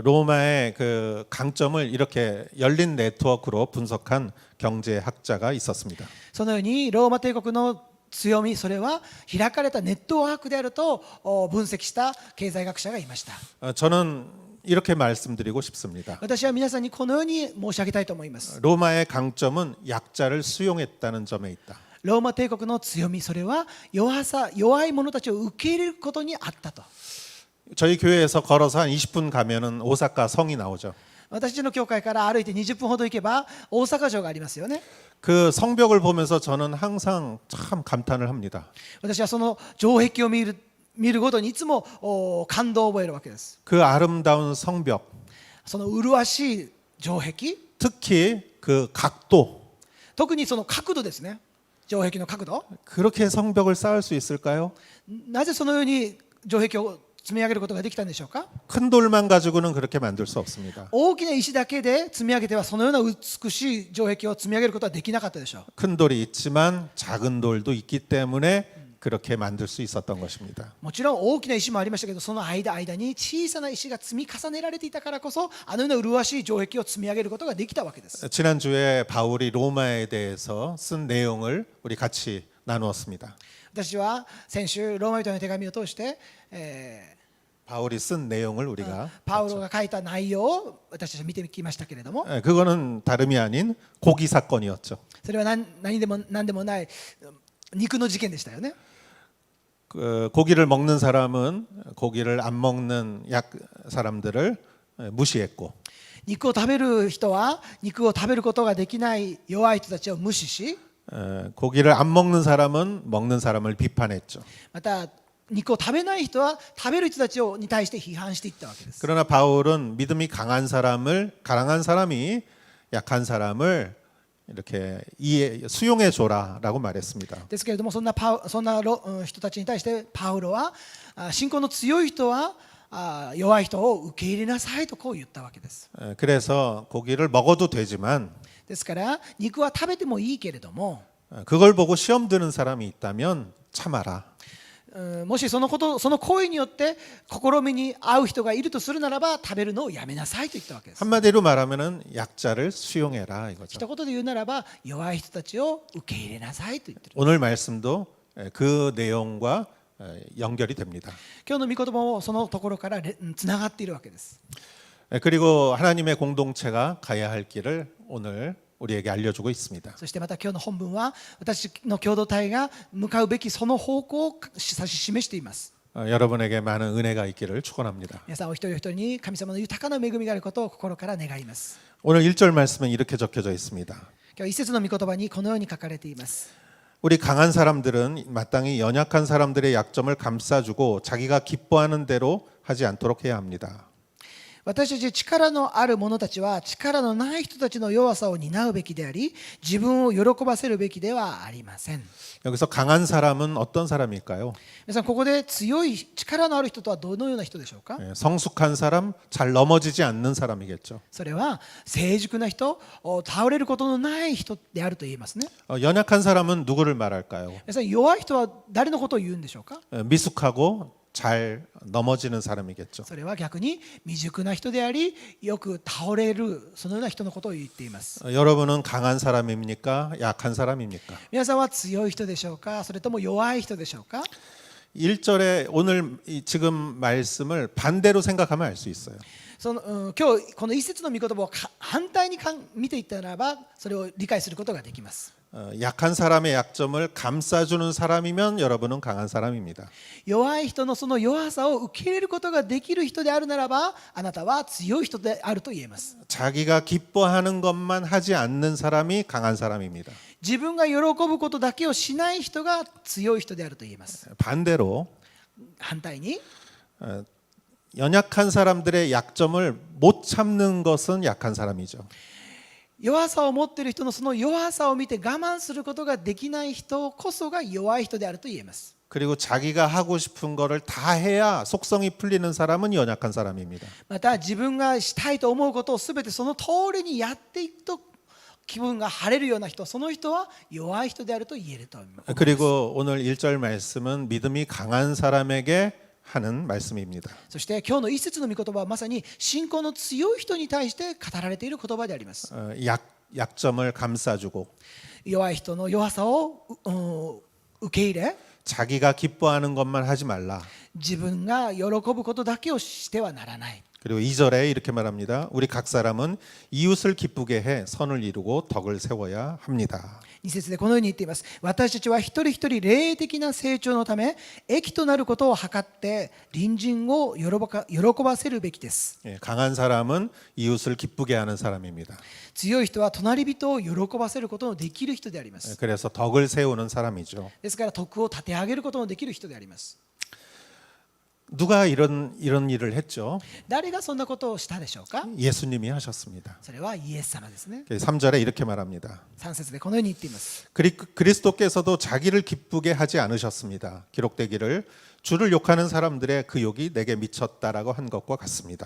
로마의 그 강점을 이렇게 열린 네트워크로 분석한 경제학자가 있었습니다. そのようにローマ帝国の強み、それは開かれたネットワークであると分析した経済学者がいました。 저는 이렇게 말씀드리고 싶습니다. 私は皆さんにこのように申し上げたいと思います。 로마의 강점은 약자를 수용했다는 점에 있다. ローマ帝国の強み、それは弱い者たちを受け入れることにあったと。 저희 교회에서 걸어서 한 20분 가면은 오사카 성이 나오죠. 私たちの教会から歩いて20分ほど行けば大阪城がありますよね。 그 성벽을 보면서 저는 항상 참 감탄을 합니다. 私はその城壁を見るごとにいつも感動を覚えるわけです。 그 아름다운 성벽, その麗しい城壁、 특히 그 각도, 特にその角度ですね。城壁の角度、 그렇게 성벽을 쌓을 수 있을까요? なぜそのように城壁を積み上げることができたんでしょうか。 큰 돌만 가지고는 그렇게 만들 수 없습니다. 大きな石だけで積み上げてはそのような美しい城壁を積み上げることはできなかったでしょう。 큰 돌이 있지만 작은 돌도 있기 때문에 그렇게 만들 수 있었던 것입니다. もちろん大きな石もありましたけど、その間に小さな石が積み重ねられていたからこそ、あのような麗しい城壁を積み上げることができたわけです。 지난주에 바울이 로마에 대해서 쓴 내용을 우리 같이 나누었습니다. 私は先週ローマ人の手紙を通して、바울이 쓴 내용을 우리가 パウロが書いた内容を私たちは見てきましたけれども、 그거는 다름이 아닌 고기 사건이었죠. それは何でもない肉の事件でしたよね。 그 고기를 먹는 사람은 고기를 안 먹는 사람들을 무시했고 肉を食べる人は肉を食べることができない弱い人たちを無視し、 고기를 안 먹는 사람은 먹는 사람을 비판했죠. また肉を食べない人は食べる人たちに対して批判していったわけです。 그러나 바울은 믿음이 강한 사람이 약한 사람을 이렇게 수용해 줘라라고 말했습니다. ですけれども、そんな人たちに対してパウロは信仰の強い人は弱い人を受け入れなさいとこう言ったわけです。 그래서 고기를 먹어도 되지만 ですから肉は食べてもいいけれども、 그걸 보고 시험 드는 사람이 있다면 참아라. もしその行為によって試みに遭う人がいるとするならば、食べるのをやめなさいと言ったわけです。 한마디로 말하면은 약자를 수용해라 이거죠. 一言で言うならば、弱い人たちを受け入れなさいと言ってる。 오늘 말씀도 그 내용과 연결이 됩니다. 今日の御言葉もそのところからつながっているわけです。 그리고 하나님의 공동체가 가야 할 길을 오늘 우리에게 알려주고 있습니다. そしてまた今日の本文は私の共同体が向かうべきその方向を指し示しています。 여러분에게 많은 은혜가 있기를 축원합니다. 皆さんお一人お一人に神様の豊かな恵みがあることを心から願います。 오늘 1절 말씀은 이렇게 적혀져 있습니다. 今日一節の御言葉にこのように書かれています。 우리 강한 사람들은 마땅히 연약한 사람들의 약점을 감싸주고 자기가 기뻐하는 대로 하지 않도록 해야 합니다. 私たち力のある者たちは力のない人たちの弱さを担うべきであり、自分を喜ばせるべきではありません。 여기서 강한 사람은 어떤 사람일까요? 皆さん、ここで強い力のある人とはどのような人でしょうか。 성숙한 사람, 잘 넘어지지 않는 사람이겠죠. それは成熟な人、倒れることのない人であると言えますね。 연약한 사람은 누구를 말할까요? 皆さん、弱い人は誰のことを言うんでしょうか。 미숙하고 잘 넘어지는 사람이겠죠. それは逆に未熟な人であり、よく倒れるそのような人のことを言っています。 여러분은 강한 사람입니까? 약한 사람입니까? 皆さんは強い人でしょうか、それとも弱い人でしょうか。 1절에 오늘 지금 말씀을 반대로 생각하면 알 수 있어요. 今日この一節の御言葉を反対に見ていったならば、それを理解することができます。 약한 사람의 약점을 감싸주는 사람이면 여러분은 강한 사람입니다. 弱い人のその弱さを受け入れることができる人であるならば、あなたは強い人であると言えます。 자기가 기뻐하는 것만 하지 않는 사람이 강한 사람입니다. 自分が喜ぶことだけをしない人が強い人であると言えます。 반대로 反対に、 연약한 사람들의 약점을 못 참는 것은 약한 사람이죠. 弱さを持っている人のその弱さを見て我慢することができない人こそが弱い人であると言えます。 그리고 자기가 하고 싶은 거를 다 해야 속성이 풀리는 사람은 연약한 사람입니다. また自分がしたいと思うことを全てその通りにやっていくと気分が晴れるような人、その人は弱い人であると言えると思います。 그리고 오늘 1절 말씀은 믿음이 강한 사람에게 하는 말씀입니다. そして今日の一節の御言葉はまさに信仰の強い人に対して語られている言葉であります。 약점을 감싸주고 弱い人の弱さを受け入れ、 자기가 기뻐하는 것만 하지 말라. 自分が喜ぶことだけをしてはならない。 그리고 2절에 이렇게 말합니다. 우리 각 사람은 이웃을 기쁘게 해 선을 이루고 덕을 세워야 합니다. 2節でこのように言っています。私たちは一人一人霊的な成長のため益となることを図って隣人を喜ばせるべきです。 강한 사람은 이웃을 기쁘게 하는 사람입니다. 強い人は隣人を喜ばせることのできる人であります。 그래서 덕을 세우는 사람이죠. ですから徳を立て上げることのできる人であります。 누가 이런 일을 했죠? 誰がそんなことをしたでしょうか？ 예수님이 하셨습니다. それはイエス様ですね。 3절에 이렇게 말합니다. 3節でこのように言っています。 그리스도께서도 자기를 기쁘게 하지 않으셨습니다. 기록되기를 주를 욕하는 사람들의 그 욕이 내게 미쳤다라고 한 것과 같습니다.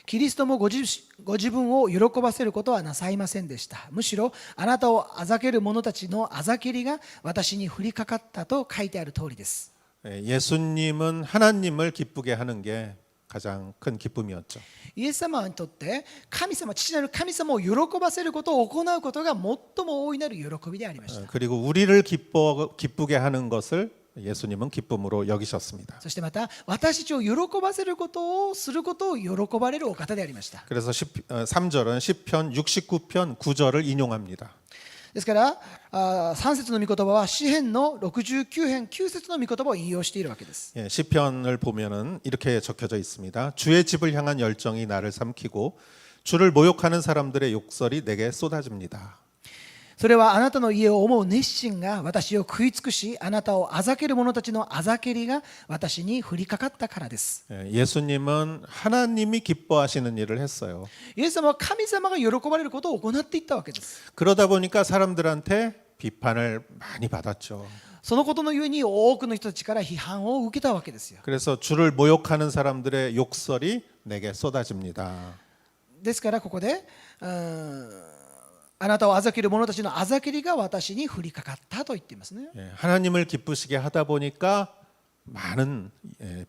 キリストもご自分を喜ばせることはなさいませんでした。むしろあなたをあざける者たちのあざけりが私に降りかかったと書いてある通りです。 예수님은 하나님을 기쁘게 하는 게 가장 큰 기쁨이었죠. イエス様にとって神様、父なる神様を喜ばせることを行うことが最も大いなる喜びでありました。 그리고 우리를 기쁘게 하는 것을 예수님은 기쁨으로 여기셨습니다. そしてまた私たちを喜ばせることをすることを喜ばれるお方でありました。 그래서 3절은 시편 69편 9절을 인용합니다. ですから3節の御言葉は詩編の69編9節の御言葉を引用しているわけです。 시편을 보면은 이렇게 적혀져 있습니다. 주의 집을 향한 열정이 나를 삼키고 주를 모욕하는 사람들의 욕설이 내게 쏟아집니다. それはあなたの家を思う熱心が私を食い尽くし、あなたをあざける者たちのあざけりが私に降りかかったからです。 예수님은 하나님이 기뻐하시는 일을 했어요. イエス様は神様が喜ばれることを行っていったわけです。 그러다 보니까 사람들한테 비판을 많이 받았죠. そのことのゆえに多くの人たちから批判を受けたわけですよ。 그래서 주를 모욕하는 사람들의 욕설이 내게 쏟아집니다. ですからここであなたをあざける者たちのあざけりが私に降りかかったと言っていますね。 하나님을 기쁘시게 하다 보니까 많은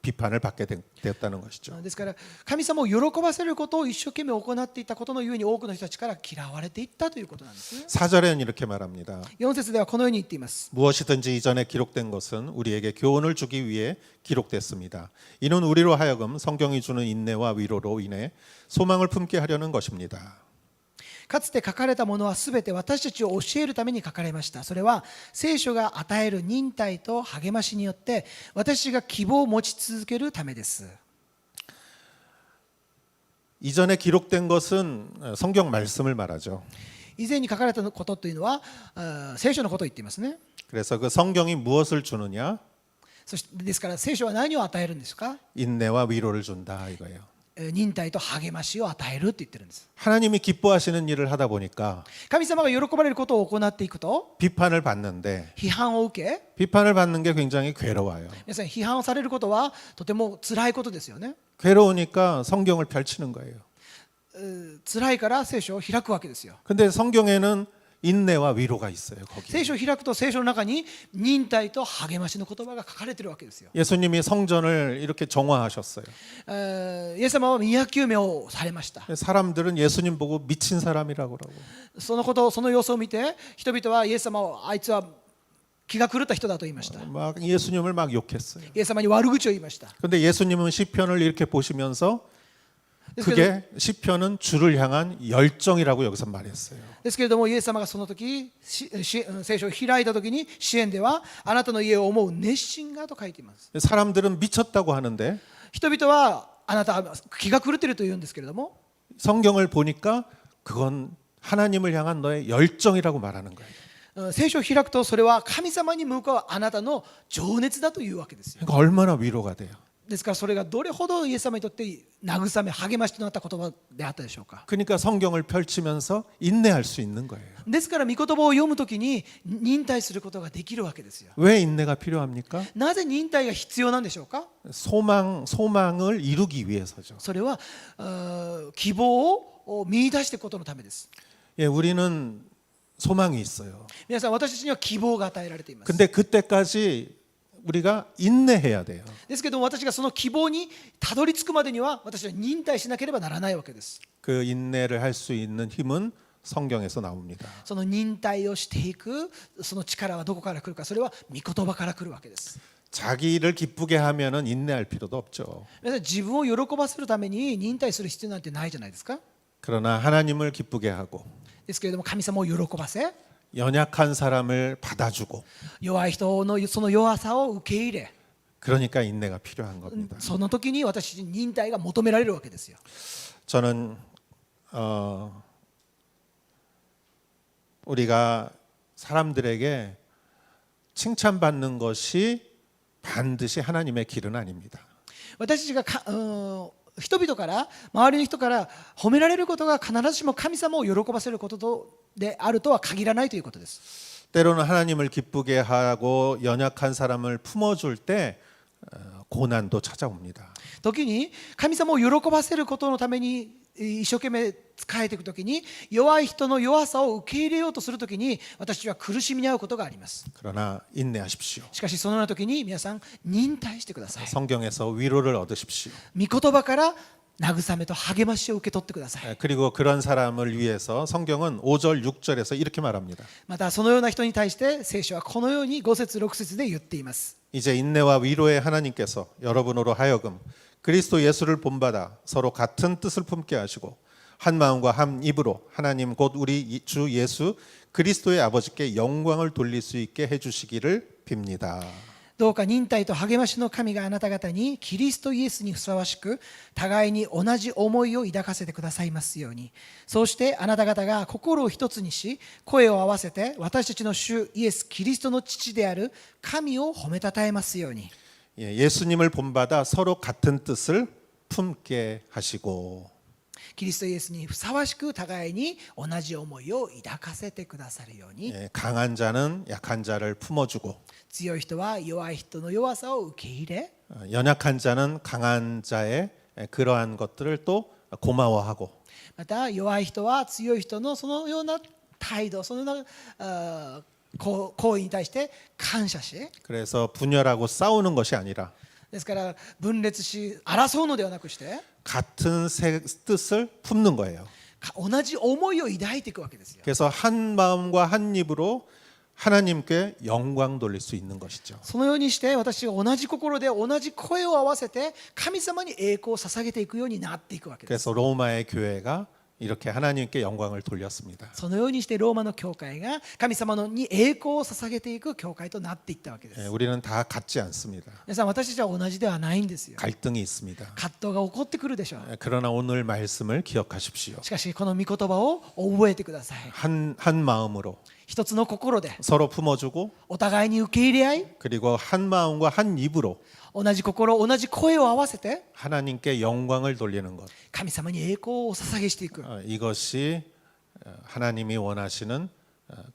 비판을 받게 되었다는 것이죠. ですから神様を喜ばせることを一生懸命行っていたことのゆえに多くの人たちから嫌われていったということなんですね。 4절에는 이렇게 말합니다. 4節ではこのように言っています。 무엇이든지 이전에 기록된 것은 우리에게 교훈을 주기 위해 기록됐습니다. 이는 우리로 하여금 성경이 주는 인내와 위로로 인해 소망을 품게 하려는 것입니다. かつて書かれたものはすべて私たちを教えるために書かれました。それは聖書が与える忍耐と励ましによって私が希望を持ち続けるためです。 이전에 기록된 것은 성경 말씀을 말하죠. 以前に書かれたことというのは聖書のことを言っていますね。 그래서 그 성경이 무엇을 주느냐? そしてですから聖書は何を与えるんですか？ 인내와 위로를 준다 이거예요. 忍耐と励ましを与えるって言ってるんです。 하나님이 기뻐하시는 일을 하다 보니까 神様が喜ばれることを行っていくと 비판을 받는데 批判を受け、 비판을 받는 게 굉장히 괴로워요. 皆さん批判をされることはとても辛いことですよね。 괴로우니까 성경을 펼치는 거예요. 辛いから聖書を開くわけですよ。 근데 성경에는 인내와 위로가 있어요. 거기. 聖書を開くと聖書の中に忍耐と励ましの言葉が書かれているわけですよ。 예수님이 성전을 이렇게 정화하셨어요. イエス様は宮清めをされました。 사람들은 예수님 보고 미친 사람이라고 그러고 そのこと、その様子を見て人々はイエス様をあいつは気が狂った人だと言いました。 막 예수님을 막 욕했어요. イエス様に悪口を言いました。 근데 예수님은 시편을 이렇게 보시면서 그게 시편은 주를 향한 열정이라고 여기서 말했어요. ですけれどもイエス様がその時聖書を開いた時に支援ではあなたの家を思う熱心がと書いています。 사람들은 미쳤다고 하는데 人々はあなたは気が狂っていると言うんですけれども 성경을 보니까 그건 하나님을 향한 너의 열정이라고 말하는 거예요. 聖書を開くとそれは神様に向かうあなたの情熱だというわけですよ。 그러니까 얼마나 위로가 돼요. ですからそれがどれほどイエス様にとって慰め励ましとなった言葉であったでしょうか。 그러니까 성경을 펼치면서 인내할 수 있는 거예요. ですから御言葉を読むときに忍耐することができるわけですよ。 왜 인내가 필요합니까? なぜ忍耐が必要なんでしょうか。 소망을 이루기 위해서죠. それは希望を見出していくことのためです。 예, 우리는 소망이 있어요. 皆さん私たちには希望が与えられています。 근데 그때까지 우리가 인내해야 돼요. ですけども私がその希望にたどり着くまでには私は忍耐しなければならないわけです。 그 인내를 할 수 있는 힘은 성경에서 나옵니다. その忍耐をしていくその力はどこから来るか、それは御言葉から来るわけです。 자기를 기쁘게 하면은 인내할 필요도 없죠. 皆さん自分を喜ばせるために忍耐する必要なんてないじゃないですか。 그러나 하나님을 기쁘게 하고 ですけれども神様を喜ばせ 연약한 사람을 받아주고 弱い人のその弱さを受け入れ 그러니까 인내가 필요한 겁니다. その時に私たちに忍耐が求められるわけですよ。 저는 우리가 사람들에게 칭찬받는 것이 반드시 하나님의 길은 아닙니다. 私たちが人々から周りの人から褒められることが必ずしも神様を喜ばせることであるとは限らないということです。 때로는 하나님을 기쁘게 하고 연약한 사람을 품어줄 때 고난도 찾아옵니다. 時に神様を喜ばせることのために一生懸命使えていくときに弱い人の弱さを受け入れようとするときに私たちは苦しみに遭うことがあります。 그러나 인내하십시오. しかしそのようなときに皆さん忍耐してください。 성경에서 위로를 얻으십시오. 御言葉から慰めと励ましを受け取ってください。 그리고 그런 사람을 위해서 성경은 5절, 6절에서 이렇게 말합니다. またそのような人に対して聖書はこのように5節6節で言っています。 이제 인내와 위로의 하나님께서 여러분으로 하여금 그리스도 예수를 본받아 서로 같은 뜻을 품게 하시고 한 마음과 한 입으로 하나님 곧 우리 주 예수 그리스도의 아버지께 영광을 돌릴 수 있게 해주시기를 빕니다. どうか忍耐と励ましの神があなた方にキリストイエスにふさわしく互いに同じ思いを抱かせてくださいますように。そうしてあなた方が心を一つにし声を合わせて私たちの主イエスキリストの父である神を褒めたたえますように。 예수님을 본받아 서로 같은 뜻을 품게 하시고 キリストイエスにふさわしく互いに同じ思いを抱かせてくださるように。 강한 자는 약한 자를 품어주고 強い人は弱い人の弱さを受け入れ 연약한 자는 강한 자의 그러한 것들을 또 고마워하고 また弱い人は強い人のそのような態度そのような行為に対して感謝し 그래서 분열하고 싸우는 것이 아니라 ですから分裂し争うのではなくして 같은 뜻을 품는 거예요. 同じ思いを抱いていくわけですよ。 그래서 한 마음과 한 입으로 하나님께 영광 돌릴 수 있는 것이죠. そのようにして私が同じ心で同じ声を合わせて神様に栄光を捧げていくようになっていくわけです。 그래서 로마의 교회가 이렇게 하나님께 영광을 돌렸습니다. そのようにしてローマの教会が神様に栄光を捧げていく教会となっていったわけです。 우리는 다 같지 않습니다. 皆さん私たちは同じではないんですよ。 갈등이 있습니다. 葛藤が起こってくるでしょう。 그러나 오늘 말씀을 기억하십시오. しかしこの御言葉を覚えてください。 한 마음으로 一つの心で 서로 품어주고 お互いに受け入れ合い 그리고 한 마음과 한 입으로 同じ心同じ声を合わせて 하나님께 영광을 돌리는 것. 神様に栄光をお捧げしていく 이것이 하나님이 원하시는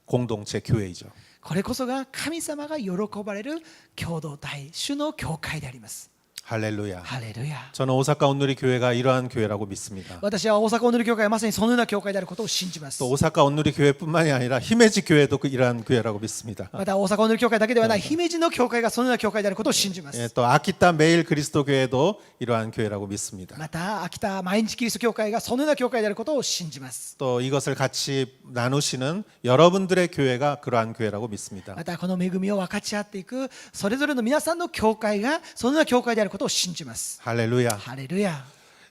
공동체 교회이죠. これこそが神様が喜ばれる共同体主の教会であります。 할렐루야. ハレルヤ。 저는 오사카 온누리 교회가 이러한 교회라고 믿습니다. 私は大阪オヌル教会はまさにそのような教会であることを信じます。 또 오사카 온누리 교회뿐만이 아니라 히메지 교회도 이러한 교회라고 믿습니다. また大阪オヌル教会だけではない姫路の教会がそのような教会であることを信じま 예, す。 또 아키타 매일 그리스도 교회도 이러한 교회라고 믿습니다. また秋田毎日キリスト教会がそのような教会であることを信じます。 또 이것을 같이 나누시는 여러분들의 교회가 그러한 교회라고 믿습니다. またこの恵みを分かち合っていくそれぞれの皆さんの教会がそのような教会であることを信じます。 할렐루야. ハレルヤ。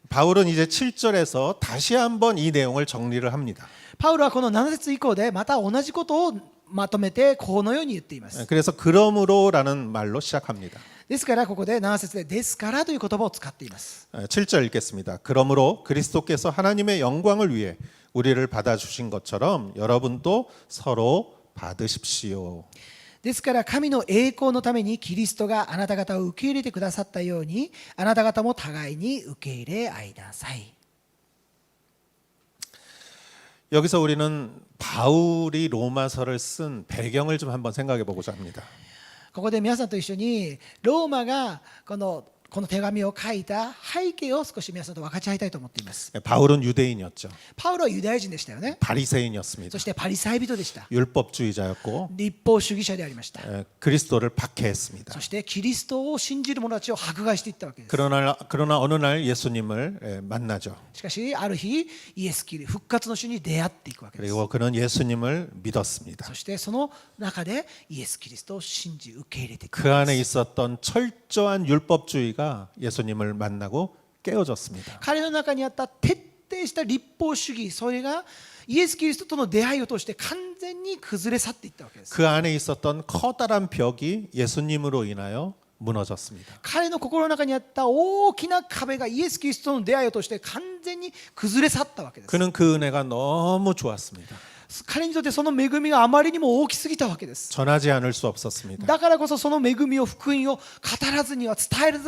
바울은 이제 7절에서 다시 한번 이 내용을 정리를 합니다. パウロはこの7節以降でまた同じことをまとめてこのように言っています。 그래서 그러므로라는 말로 시작합니다. ですからここで7節でですからという言葉を使っています。 7절 읽겠습니다. 그러므로 그리스도께서 하나님의 영광을 위해 우리를 받아주신 것처럼 여러분도 서로 받으십시오. ですから神の栄光のためにキリストがあなた方を受け入れてくださったようにあなた方も互いに受け入れ合いなさい。 여기서 우리는 바울이 로마서를 쓴 배경을 좀 한번 생각해 보고자 합니다. ここで皆さんと一緒にローマがこの手紙を書いた背景を少し皆さんと分かち合いたいと思っています。 바울은 유대인이었죠. パウロはユダヤ人でしたよね。 바리새인이었습니다. そしてパリサイ人でした。 율법주의자였고 立法主義者でありました。 그리스도를 박해했습니다. そしてキリストを信じる者たちを迫害していったわけです。 그러나 어느 날 예수님을 만나죠. しかしある日イエス・キリ復活の主に出会っていくわけです。 그리고 그는 예수님을 믿었습니다. そしてその中でイエス・キリストを信じ受け入れていく 그 わけ 안에 です。 있었던 철저한 율법주의가 예수님을 만나고 깨어졌습니다. 彼の中にあった徹底した立法主義、それがイエス・キリストとの出会いを通して完全に崩れ去っていったわけです。 그 안에 있었던 커다란 벽이 예수님으로 인하여 무너졌습니다. 彼の心の中にあった大きな壁がイエス・キリストとの出会いを通して完全に崩れ去ったわけです。 그는 그 은혜가 너무 좋았습니다. 彼にとってその恵みがあまりにも大きすぎたわけです。 전하지 않을 수 없었습니다. だからこそその恵みを福音を語らずには伝え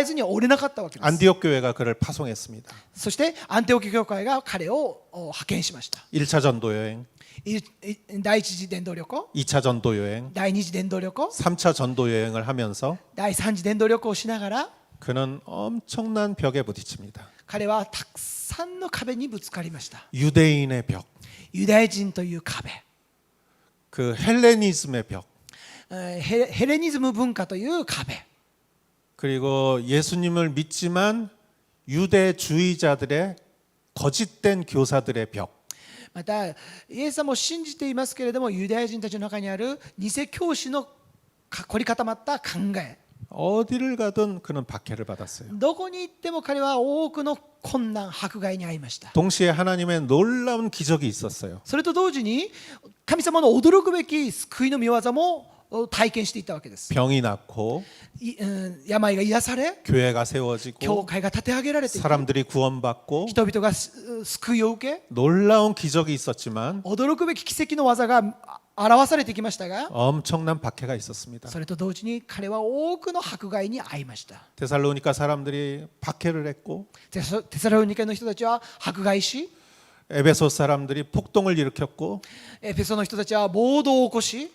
ずには折れなかったわけです。 안디옥 교회가 그를 파송했습니다. そしてアンテオキ教会が彼を派遣しました。 1차 전도 여행, 第一次伝道旅行、 2차 전도 여행, 第二次伝道旅行、 3차 전도 여행을 하면서 第三次伝道旅行をしながら 그는 엄청난 벽에 부딪힙니다. 彼はたくさんの壁にぶつかりました。 유대인의 벽, ユダヤ人という壁、 그 헬레니즘의 벽, ヘレニズム文化という壁、 그리고 예수님을 믿지만 유대주의자들의 거짓된 교사들의 벽, またイエス様を信じていますけれどもユダヤ人たちの中にある偽教師の凝り固まった考え、 어디를 가든 그는 박해를 받았어요. どこに行っても彼は多くの困難迫害に遭いました。 동시에 하나님의 놀라운 기적이 있었어요. それと同時に神様の驚くべき救いの御業も体験していったわけです。 병이 낫고 病が癒され、 교회가 教 세워지고 会が立て上げられていく、 사람들이 구원받고 人々が救いを受け、 놀라운 기적이 있었지만 驚くべき奇跡の技が表されてきましたが、 엄청난 박해가 있었습니다. それと同時に彼は多くの迫害に遭いました。 데살로니가 사람들이 박해를 했고 テサロニケの人たちは迫害し、 에베소 사람들이 폭동을 일으켰고 エペソの人たちは暴動を起こし、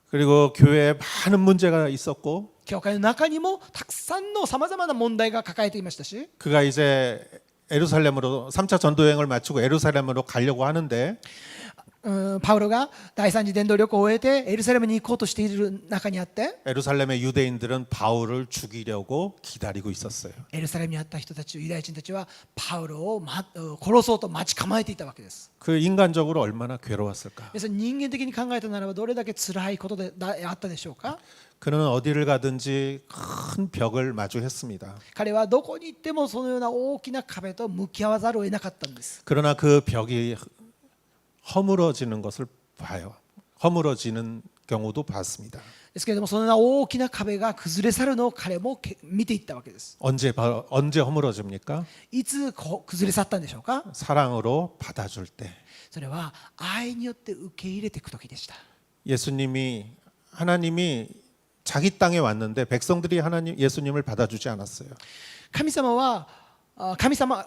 그리고 교회에 많은 문제가 있었고 教会の中にもたくさんのさまざまな問題が抱えていましたし、 그가 이제 에루살렘으로 3차 전도 여행을 마치고 에루살렘으로 가려고 하는데 パウロが第三次伝道旅行を終えてエルサレムに行こうとしている中にあって、 에루살렘의 유대인들은 바울을 죽이려고 기다리고 있었어요. エルサレムにあった人たち、ユダヤ人たちはパウロを殺そうと待ち構えていたわけです。 그 인간적으로 얼마나 괴로웠을까? 皆さん人間的に考えたならばどれだけ辛いことであったでしょうか。 그는 어디를 가든지 큰 벽을 마주했습니다. 彼はどこに行ってもそのような大きな壁と向き合わざるを得なかったんです。 그러나 그 벽이 허물어지는 것을 봐요. 허물어지는 경우도 봤습니다. ですけれどもそのような大きな壁が崩れ去るのを彼も見ていったわけです。 언제 허물어집니까? いつ崩れ去ったんでしょうか。 사랑으로 받아줄 때. それは愛によって受け入れていく時でした。 하나님이 자기 땅에 왔는데 백성들이 예수님을 받아주지 않았어요. 神様は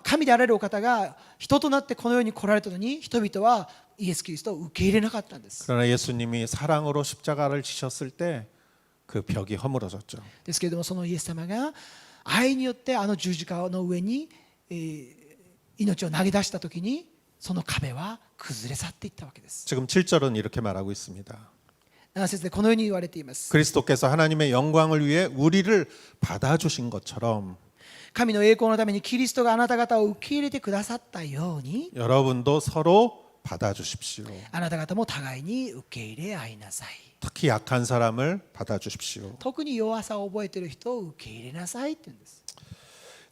神であられるお方が人となってこの世に来られたのに人々はイエス・キリストを受け入れなかったんです。 그러나 예수님이 사랑으로 십자가를 지셨을 때 그 벽이 허물어졌죠. ですけれどもそのイエス様が愛によってあの十字架の上に、命を投げ出した時にその壁は崩れ去っていったわけです。 지금 7절은 이렇게 말하고 있습니다. 7節でこのように言われています。 그리스도께서 하나님의 영광을 위해 우리를 받아주신 것처럼 神の栄光のためにキリストがあなた方を受け入れてくださったように 여러분도 서로 받아주십시오. あなた方も互いに受け入れ合いなさい。 특히 약한 사람을 받아주십시오. 特に弱さを覚えている人を受け入れなさいって言うんです。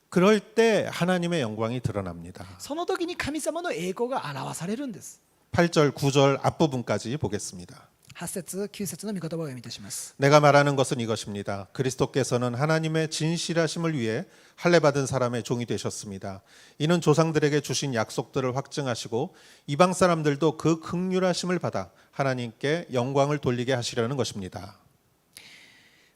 그럴 때 하나님의 영광이 드러납니다. その時に神様の栄光が表されるんです。 8절, 9절 앞부분까지 보겠습니다. 8節9節の御言葉を読みいたします。 내가 말하는 것은 이것입니다. 그리스도께서는 하나님의 진실하심을 위해 할례받은 사람의 종이 되셨습니다. 이는 조상들에게 주신 약속들을 확증하시고 이방 사람들도 그 긍휼하심을 받아 하나님께 영광을 돌리게 하시려는 것입니다.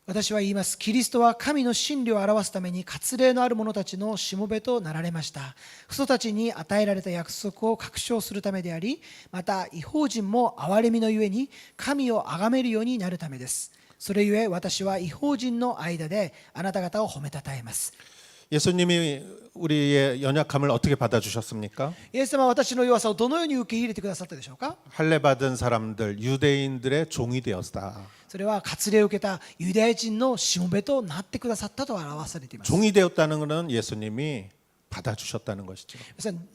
私は言います。キリストは神の真理を表すために割礼のある者たちのしもべとなられました。父祖たちに与えられた約束を確証するためであり、また異邦人も憐れみのゆえに神を崇めるようになるためです。それゆえ私は異邦人の間であなた方を褒めたたえます。 예수님이 우리의 연약함을 어떻게 받아주셨습니까? イエス様は私の弱さをどのように受け入れてくださったでしょうか。 할례받은 사람들, 유대인들의 종이 되었다. それは割礼を受けたユダヤ人のしもべとなってくださったと表されています。 종이 되었다는 것은 예수님이 받아주셨다는 것이죠.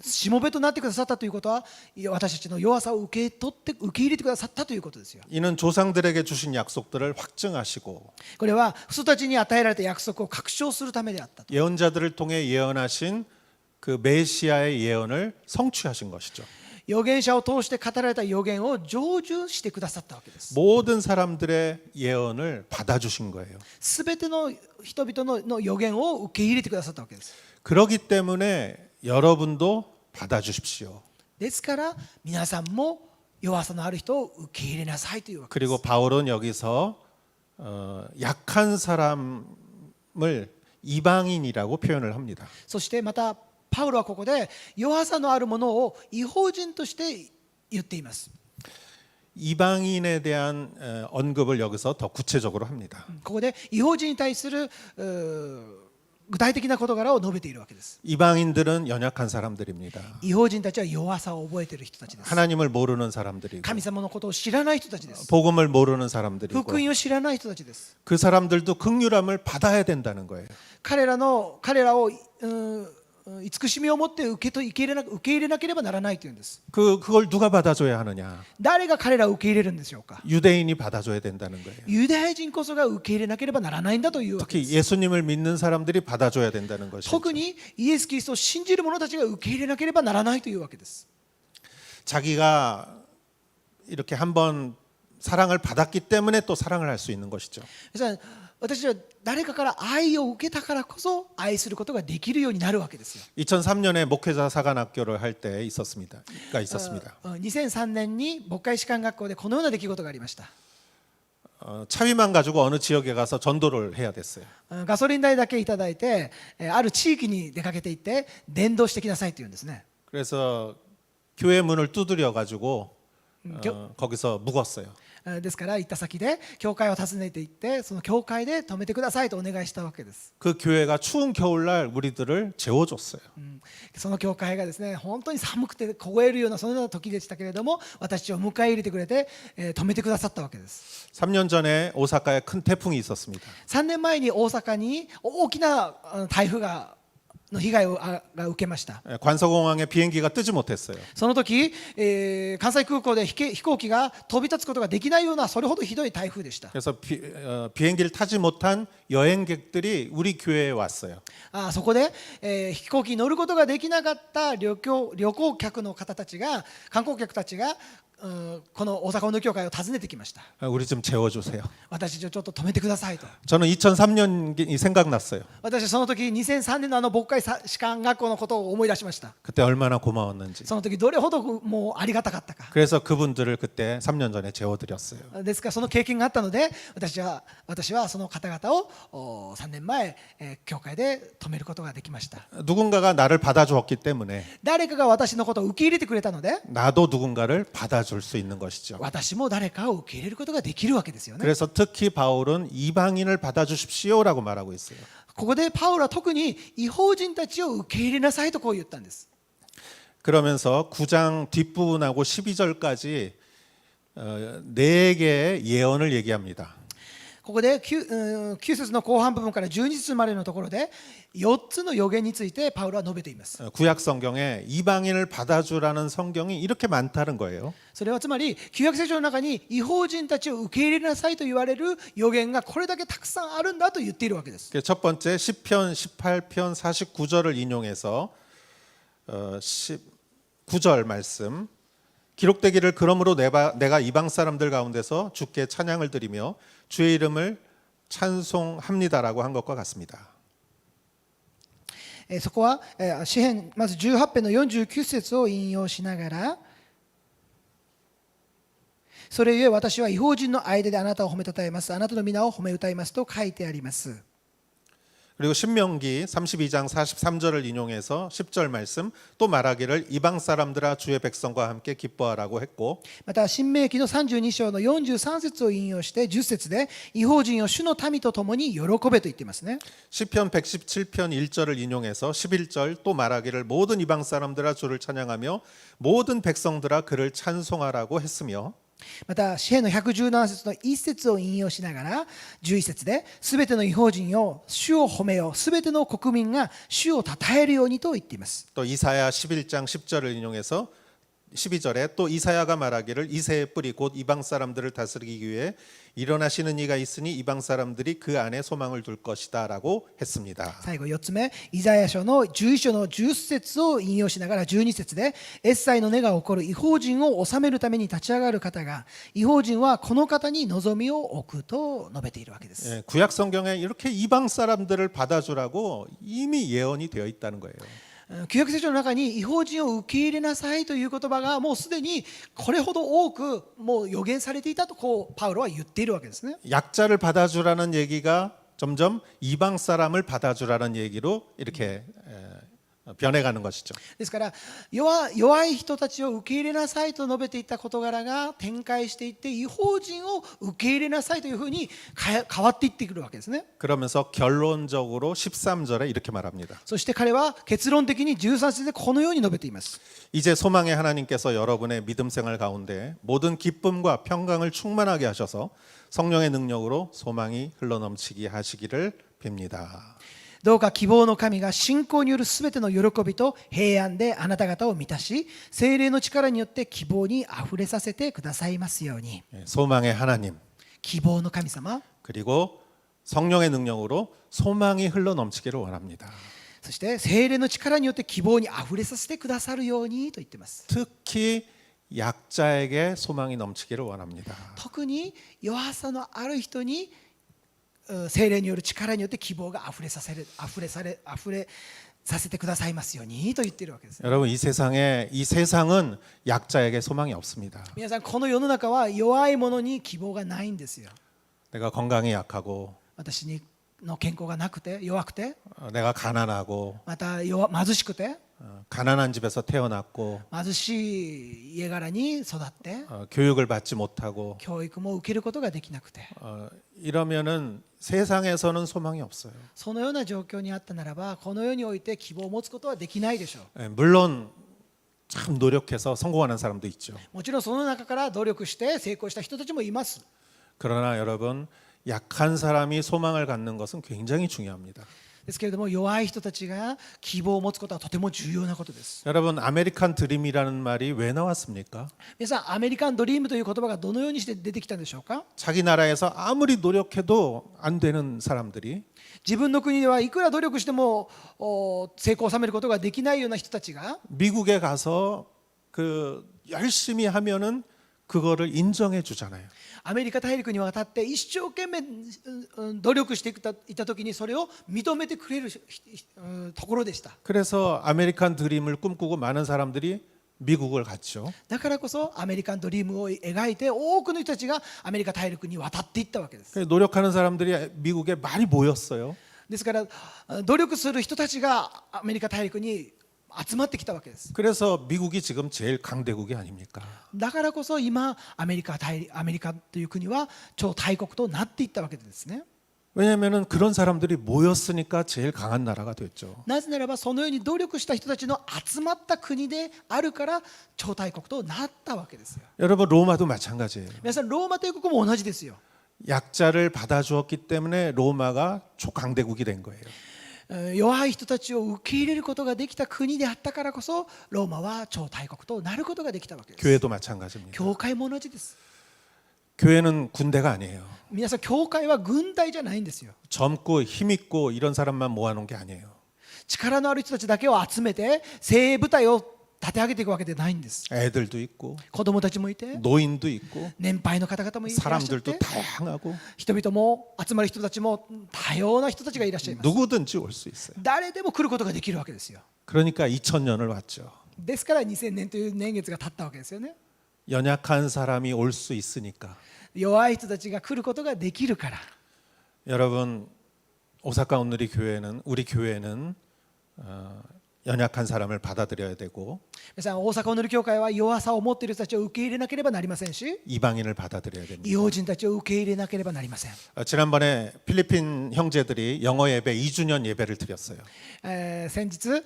しもべとなってくださったということは私たちの弱さを受け入れてくださったということですよ。 이는 조상들에게 주신 약속들을 확증하시고 これは父祖たちに与えられた約束を確証するためであったと。 예언자들을 통해 예언하신 그 메시아의 예언을 성취하신 것이죠. 預言者を通して語られた預言を成就してくださったわけです。 모든 사람들의 예언을 받아주신 거예요. すべての人々の預言を受け入れてくださったわけです。 그렇기 때문에 여러분도 받아주십시오. ですから皆さんも弱さのある人を受け入れなさいというわけです。 그리고 바울은 여기서 약한 사람을 이방인이라고 표현을 합니다. そしてまたパウロはここで弱さのあるものを異邦人として言っています。 이방인에 대한 언급을 여기서 더 구체적으로 합니다. ここで異邦人に対する具体的な事柄を述べているわけです。 이방인들은 연약한 사람들입니다. 異邦人たちは弱さを覚えている人たちです。 하나님을 모르는 사람들이고 神様のことを知らない人たちです。 복음을 모르는 사람들이고 福音を知らない人たちです。 그 사람들도 긍휼함을 받아야 된다는 거예요. 彼らを慈しみを持って受け入れなければならないというんです。 그걸 누가 받아줘야 하느냐? 誰が彼らを受け入れるんでしょうか。 유대인이 받아줘야 된다는 거예요. ユダヤ人こそが受け入れなければならないんだというわけで 특히 す。 예수님을 믿는 사람들이 받아줘야 된다는 것이죠. 特にイエス・キリストを信じる者たちが受け入れなければならないというわけです。 자기가 이렇게 한번 사랑을 받았기 때문에 또 사랑을 할 수 있는 것이죠. 私は誰かから愛を受けたからこそ愛することができるようになるわけですよ。 2003년에 목회자 사관학교를 할 때 있었습니다. 2003年に牧会士官学校でこのような出来事がありました。 차비만 가지고 어느 지역에 가서 전도를 해야 됐어요. ガソリン代だけいただいてある地域に出かけていって伝道してきなさいというんですね。 그래서 교회 문을 두드려 가지고 거기서 묵었어요. ですから行った先で教会を訪ねて行ってその教会で泊めてくださいとお願いしたわけです。 그 교회가 추운 겨울날 우리들을 재워줬어요. その教会がですね本当に寒くて凍えるようなそのような時でしたけれども私たちを迎え入れてくれて泊めてくださったわけです。 3년 전에 오사카에 큰 태풍이 있었습니다. 3年前に大阪に大きな台風の被害を受けました。 관서공항에 비행기가 뜨지 못했어요. その時、関西空港で飛行機が飛び立つことができないようなそれほどひどい台風でした。 그래서 비행기를 타지 못한 여행객들이 우리 교회에 왔어요. そこで、飛行機に乗ることができなかった旅行客の方たちが観光客たちがこの大阪運動協会を訪ねてきました。 우리 좀 재워주세요. 私たちをちょっと止めてくださいと。 저는 2003년이 생각났어요. 私はその時2003年の牧会士官学校のことを思い出しました。 그때 얼마나 고마웠는지. その時どれほどもうありがたかったか。 그래서 그분들을 그때 3년 전에 재워드렸어요. ですからその経験があったので私はその方々を3年前教会で止めることができました。 누군가가 나를 받아주었기 때문에 誰かが私のことを受け入れてくれたので 나도 누군가를 받아줄 수 있는 것이죠. 私も誰かを受け入れることができるわけですよね。 그래서 특히 바울은 이방인을 받아주십시오라고 말하고 있어요. ここでパウロは特に異邦人たちを受け入れなさいとこう言ったんです。 그러면서 9장 뒷부분하고 12절까지 4개의 예언을 얘기합니다. ここで 9節の後半部分から12節までのところで4つの予言についてパウロは述べています。 구약 성경에 이방인을 받아주라는 성경이 이렇게 많다는 거예요. それはつまり旧約聖書の中に異邦人たちを受け入れなさいと言われる予言がこれだけたくさんあるんだと言っているわけです。 첫 번째 10편 18편 49절을 인용해서 19절 말씀 기록되기를 그러므로 내가 이방 사람들 가운데서 주께 찬양을 드리며 주의 이름을 찬송합니다라고 한 것과 같습니다. そこは詩編まず18編の49節を引用しながら、それゆえ私は異邦人の間であなたを褒めたたえます、あなたの皆を褒め歌いますと書いてあります。 그리고 신명기 32장 43절을 인용해서 10절 말씀 또 말하기를 이방 사람들아 주의 백성과 함께 기뻐하라고 했고 また新明記の32章の43節を引用して10節で異邦人を主の民と共に喜べと言っていますね。 시편 117편 1절을 인용해서 11절 또 말하기를 모든 이방 사람들아 주를 찬양하며 모든 백성들아 그를 찬송하라고 했으며 また詩編の117節の1節を引用しながら11節で、すべての異邦人よ主を褒めよ、すべての国民が主をたたえるようにと言っています。 또 이사야 11장 10절을 인용해서 12절에 또 이사야가 말하기를 이새의 뿌리 곧 이방 사람들을 다스리기 위해 일어나시는 이가 있으니 이방 사람들이 그 안에 소망을 둘 것이다라고 했습니다. 最後4つ目、イザヤ書の11章の10節を引用しながら12節で、エッサイの根が起こる異邦人を治めるために立ち上がる方が、異邦人はこの方に望みを置くと述べているわけです。 예, 구약 성경에 이렇게 이방 사람들을 받아주라고 이미 예언이 되어 있다는 거예요. 旧約聖書の中に異邦人を受け入れなさいという言葉がもうすでにこれほど多くもう予言されていたとパウロは言っているわけですね。 약자를 받아주라는 얘기가 점점 이방 사람을 받아주라는 얘기로 이렇게 변해가는 것이죠. ですから弱い人たちを受け入れなさいと述べていた事柄が展開していって異邦人を受け入れなさいというふうに変わっていってくるわけですね。 그러면서 결론적으로 13절에 이렇게 말합니다. そして彼は結論的に13節でこのように述べています。 이제 소망의 하나님께서 여러분의 믿음 생활 가운데 모든 기쁨과 평강을 충만하게 하셔서 성령의 능력으로 소망이 흘러넘치게 하시기를 빕니다. どうか希望の神が信仰によるすべての喜びと平安であなた方を満たし、聖霊の力によって希望にあふれさせてくださいますように。 소망의 하나님 希望の神様、 그리고 성령의 능력으로 소망이 흘러넘치기를 원합니다. そして聖霊の力によって希望にあふれさせてくださるようにと言っています。 특히 약자에게 소망이 넘치기를 원합니다. 特に弱さのある人に聖霊による力によって希望があふれさせてくださいますようにと言っているわけです。 여러분 이 세상은 약자에게 소망이 없습니다. 皆さん、この世の中は弱い者に希望がないんですよ。 내가 건강이 약하고 私の健康がなくて弱くて、 내가 가난하고 また貧しくて、 가난한 집에서 태어났고 貧しい家柄に育って 교육을 받지 못하고 教育も受けることができなくて、 이러면은 세상에서는 소망이 없어요. そのような状況にあったならばこの世において希望を持つことはできないでしょう。 물론 참 노력해서 성공하는 사람도 있죠. もちろんその中から努力して成功した人たちもいます。 그러나 여러분 약한 사람이 소망을 갖는 것은 굉장히 중요합니다. ですけれども弱い人たちが希望を持つことはとても重要なことです。 여러분 아메리칸 드림이라는 말이 왜 나왔습니까? 皆さん、アメリカンドリームという言葉がどのようにして出てきたんでしょうか。 자기 나라에서 아무리 노력해도 안 되는 사람들이 自分の国ではいくら努力しても成功を収めることができないような人たちが 미국에 가서 그 열심히 하면은 그거를 인정해 주잖아요. アメリカ大陸に渡って一生懸命努力していた時にそれを認めてくれるところでした。 그래서 아메리칸 드림을 꿈꾸고 많은 사람들이 미국을 갔죠. だからこそアメリカンドリームを描いて多くの人たちがアメリカ大陸に渡っていったわけです。 노력하는 사람들이 미국에 많이 모였어요. ですから努力する人たちがアメリカ大陸に集まってきたわけです。 그래서 미국이 지금 제일 강대국이 아닙니까? だからこそ今アメリカという国は超大国となっていったわけですね。 왜냐하면은 그런 사람들이 모였으니까 제일 강한 나라가 됐죠. なぜならばそのように努力した人たちの集まった国であるから超大国となったわけですよ。 여러분 로마도 마찬가지예요. 皆さん、ローマ帝国も同じですよ。 약자를 받아주었기 때문에 로마가 초강대국이 된 거예요. 弱い人たちを受け入れることができた国であったからこそローマは超大国となることができたわけです。 교회도 마찬가지입니다. 教会も同じです。 교회는 군대가 아니에요. 皆さん教会は軍隊じゃないんですよ。 젊고 힘있고 이런 사람만 모아놓은 게 아니에요. 力のある人たちだけを集めて精鋭部隊を立て上げていくわけではないんです。 애들도 있고 子供たちもいて 노인도 있고 年配の方々もいらっしゃっ 사람들도 て 다양하고 人々も集まる人たちも多様な人たちがいらっしゃいます。 누구든지 올 수 있어요. 誰でも来ることができるわけですよ。 그러니까 2000년을 왔죠. ですから2000年という年月が経ったわけですよね。 연약한 사람이 올 수 있으니까. 弱い人たちが来ることができるから。 여러분 오사카 오늘이 교회는 우리 교회는 연약한 사람을 받아들여야 되고 皆さん大阪おのり教会は弱さを持っている人たちを受け入れなければなりませんし 이방인을 받아들여야 됩니다. 異邦人たちを受け入れなければなりません。 지난번에 필리핀 형제들이 영어 예배 2주년 예배를 드렸어요. 先日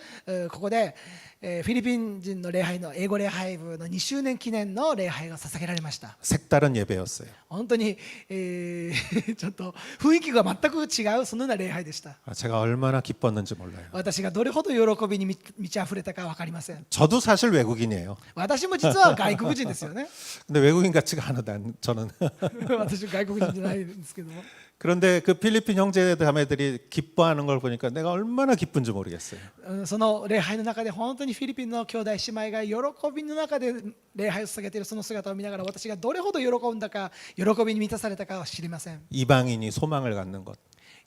ここでフィリピン人の礼拝の英語礼拝部の2周年記念の礼拝が捧げられました。 색다른 예배였어요. 本当に、ちょっと雰囲気が全く違うそのような礼拝でした。 제가 얼마나 기뻤는지 몰라요. 私がどれほど喜びに満ち溢れたか分かりません。 저도 사실 외국인이에요. 私も実は外国人ですよね。 근데 외국인 같지가 않아 저는. 私は外国人じゃないんですけども。 그런데 그 필리핀 형제 자매들이 기뻐하는 걸 보니까 내가 얼마나 기쁜지 모르겠어요. その礼拝の中で本当にフィリピンの兄弟姉妹が喜びの中で礼拝を捧げているその姿を見ながら私がどれほど喜んだか喜びに満たされたかは知りません。 이방인이 소망을 갖는 것,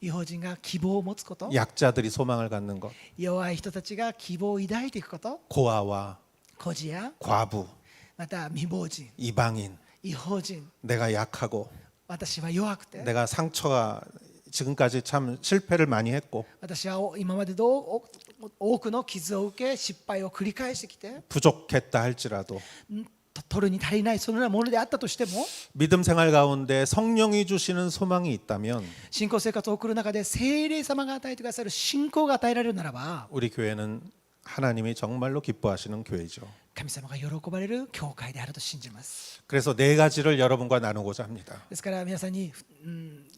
異邦人が希望を持つこと、 약자들이 소망을 갖는 것, 弱い人たちが希望を抱いていくこと、 고아와 孤児や 과부, また未亡人、 이방인, 異邦人、 내가 약하고 私は弱くて 내가 상처가 지금까지 참 실패를 많이 했고 私は今まで多くの傷を受け失敗を繰り返してきて 부족했다 할지라도 取るに足りないそのようなものであったとしても 믿음 생활 가운데 성령이 주시는 소망이 있다면 信仰生活を送る中で聖霊様が与えてくださる信仰が与えられるならば 우리 교회는 하나님이 정말로 기뻐하시는 교회죠. 神様が喜ばれる教会であると信じます。 그래서 네 가지를 여러분과 나누고자 합니다. ですから皆さんに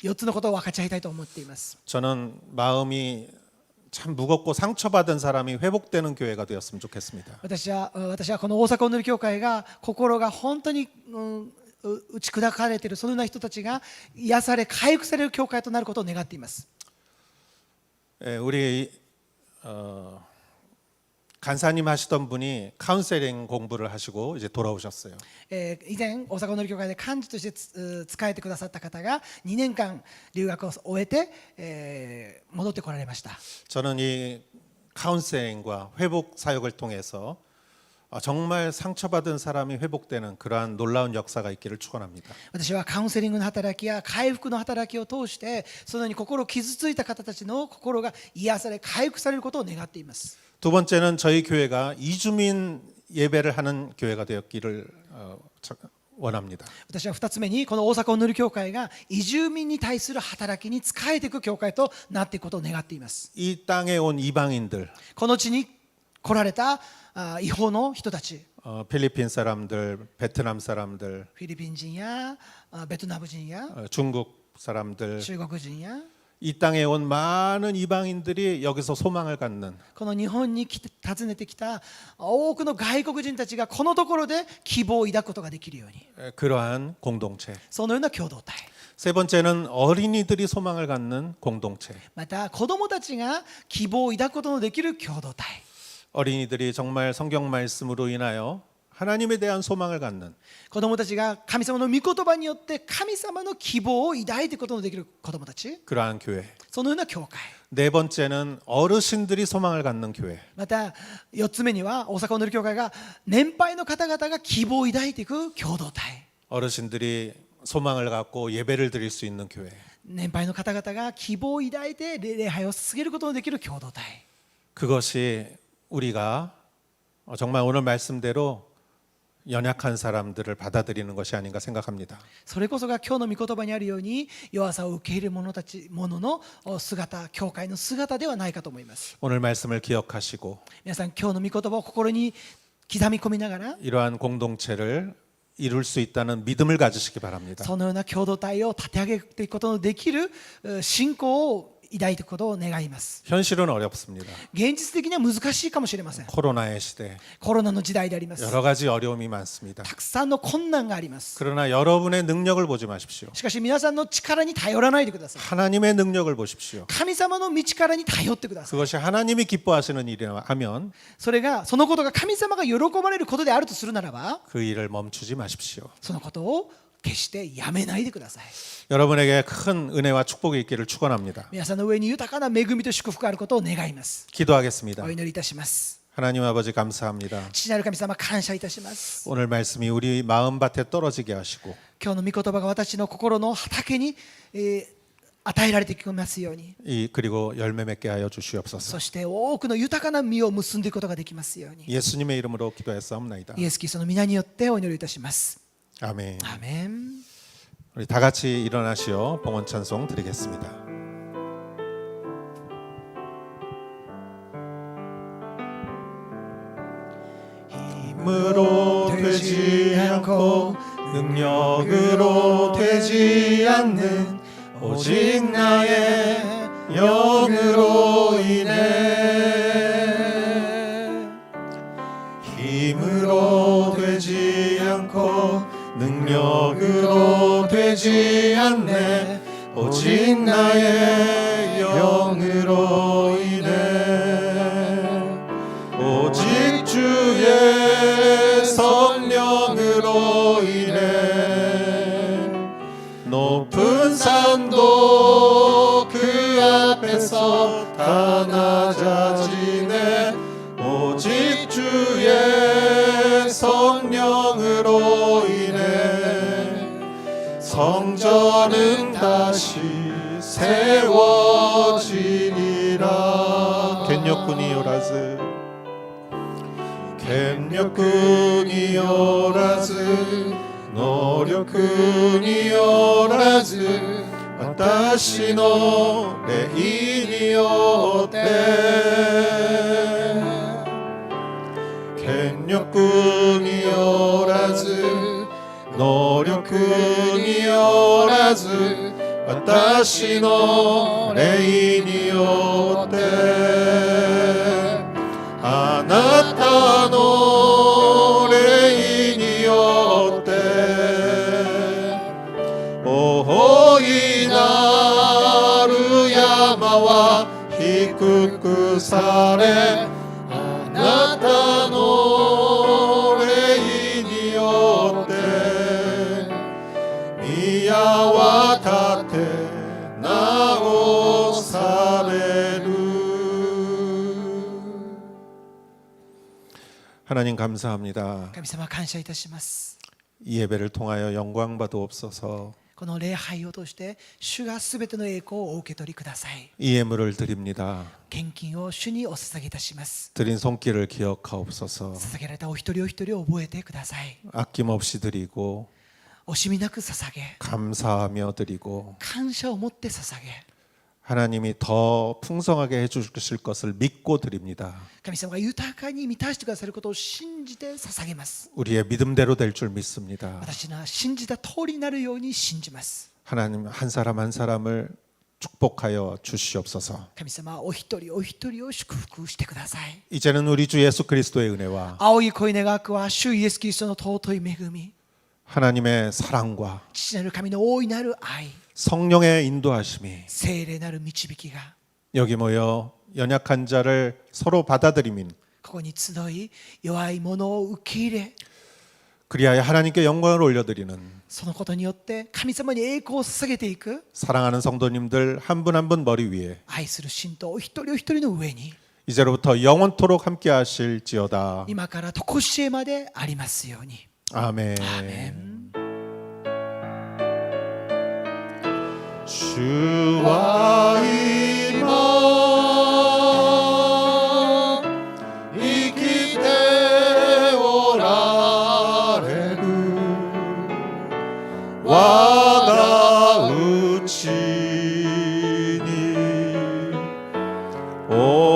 4つのことを分かち合いたいと思っています。 저는 마음이 참 무겁고 상처받은 사람이 회복되는 교회가 되었으면 좋겠습니다. 私はこの大阪おのり教会が心が本当に打ち砕かれているそのような人たちが癒され回復される教会となることを願っています。 우리 간사님 하시던 분이 카운셀링 공부를 하시고 이제 돌아오셨어요. 以前大阪おのり教会で幹事として仕えてくださった方が2年間留学を終えて戻ってこられました。 저는 이 카운셀링과 회복 사역을 통해서 정말 상처받은 사람이 회복되는 그러한 놀라운 역사가 있기를 축원합니다. 私はカウンセリングの働きや回復の働きを通してそのように心を傷ついた方たちの心が癒され回復されることを願っています。 두 번째는 저희 교회가 이주민 예배를 하는 교회가 되었기를 원합니다. 私は2つ目にこの大阪おのり教会が移住民に対する働きに仕えていく教会となっていくことを願っています。 이 땅에 온 이방인들, この地に来られた異邦の人たち、 필리핀 사람들, 베트남 사람들, フィリピン人やベトナム人や 중국 사람들, 中国人や 이 땅에 온 많은 이방인들이 여기서 소망을 갖는 この日本に訪ねてきた多くの外国人たちがこのところで希望を抱くことができるように 그러한 공동체. そのような共同体、 세 번째는 어린이들이 소망을 갖는 공동체. また子どもたちが希望を抱くことのできる共同体、 어린이들이 정말 성경 말씀으로 인하여 하나님에 대한 소망을 갖는 子どもたちが神様の御言葉によって神様の希望を抱いていくことのできる子どもたち、 그러한 교회. そのような教会、 네 번째는 어르신들이 소망을 갖는 교회. また4つ目には大阪おのり教会が年配の方々が希望を抱いていく共同体、 어르신들이 소망을 갖고 예배를 드릴 수 있는 교회. 年配の方々が希望を抱いて礼拝を捧げることのできる共同体、 그것이 우리가 정말 오늘 말씀대로 연약한 사람들을 받아들이는 것이 아닌가 생각합니다. それこそが今日の御言葉にあるように弱さを受け入れる者の姿、教会の姿ではないかと思います。 오늘 말씀을 기억하시고 皆さん今日の御言葉を心に刻み込みながら 이러한 공동체를 이룰 수 있다는 믿음을 가지시기 바랍니다. そのような共同体を立て上げていくことのできる信仰を抱いていくことを願います。 현실은 어렵습니다. 現実的には難しいかもしれません。 코로나의 시대 コロナの時代であります。 여러 가지 어려움이 많습니다. たくさんの困難があります。 그러나 여러분의 능력을 보지 마십시오. しかし皆さんの力に頼らないでください。 하나님의 능력을 보십시오. 神様の道からに頼ってください。 그것이 하나님이 기뻐하시는 일이라면 そのことが神様が喜ばれることであるとするならば、 그 일을 멈추지 마십시오. そのことを決してやめないでください。 여러분에게 큰 은혜와 축복이 있기를 축원합니다. 皆さんの上に豊かな恵みと祝福があることを願います。 기도하겠습니다. お祈りいたします。 하나님 아버지 감사합니다. 父なる神様、感謝いたします。 오늘 말씀이 우리 마음밭에 떨어지게 하시고 今日の御言葉が私の心の畑に、与えられてきますように、 그리고 열매 맺게 하여 주시옵소서. そして多くの豊かな実を結んでいくことができますように、 예수님의 이름으로 기도했사옵나이다. イエス・キリストの皆によってお祈りいたします。 아멘. アーメン。 우리 다 같이 일어나시어 봉헌 찬송 드리겠습니다. 힘으로 되지 않고 능력으로 되지 않는 오직 나의 영으로 인해 힘으로 되지 않고 능력으로 되지 않네 오직 나의 영으로 인해 오직 주의 성령으로 인해 높은 산도 그 앞에서 다 낮아지네 오직 주의 성령으로 인해 성전은 다시 세워지리라 겐역군이 요라즈 겐역군이 요라즈 노력군이 요라즈私の霊によって権力によらず能力によらず私の霊によってあなたの霊によって大いなる山は低くされあなたの霊によって宮は立て直される하나님 감사합니다. 神様、感謝いたします。 이 예배를 통하여 영광 받으옵소서. この礼拝を通して主がすべての栄光をお受け取りください。 이 예물을 드립니다. 献金を主にお捧げいたします。 드린 손길을 기억하옵소서. 捧げられたお一人お一人を覚えてください。 아낌없이 드리고 惜しみなく捧げ、 감사하며 드리고 感謝を持って捧げ、 하나님이 더 풍성하게 해주실 것을 믿고 드립니다. 神様が豊かに満たしてくださることを信じて捧げます。 우리의 믿음대로 될 줄 믿습니다. 私が信じた通りになるように信じます。 하나님 한 사람 한 사람을 축복하여 주시옵소서. 神様、お一人お一人を祝福してください。 이제는 우리 주 예수 그리스도의 은혜와 青い恋願わくは主イエスキリストの尊い恵み、 하나님의 사랑과 父なる神の大いなる愛、 성령의 인도하심이 聖霊なる導きが 여기 모여 연약한 자를 서로 받아들이민 ここに集い、弱い者を受け入れ、 그리하여 하나님께 영광을 올려드리는 そのことによって神様に栄光を捧げていく 사랑하는 성도님들 한 분 한 분 머리 위에 愛する信徒お一人お一人の上に 이제로부터 영원토록 함께 하실지어다. 今から常しえまでありますように。 아멘. 아멘. 주와 이마 이기 때오라레루 와가 우치니 오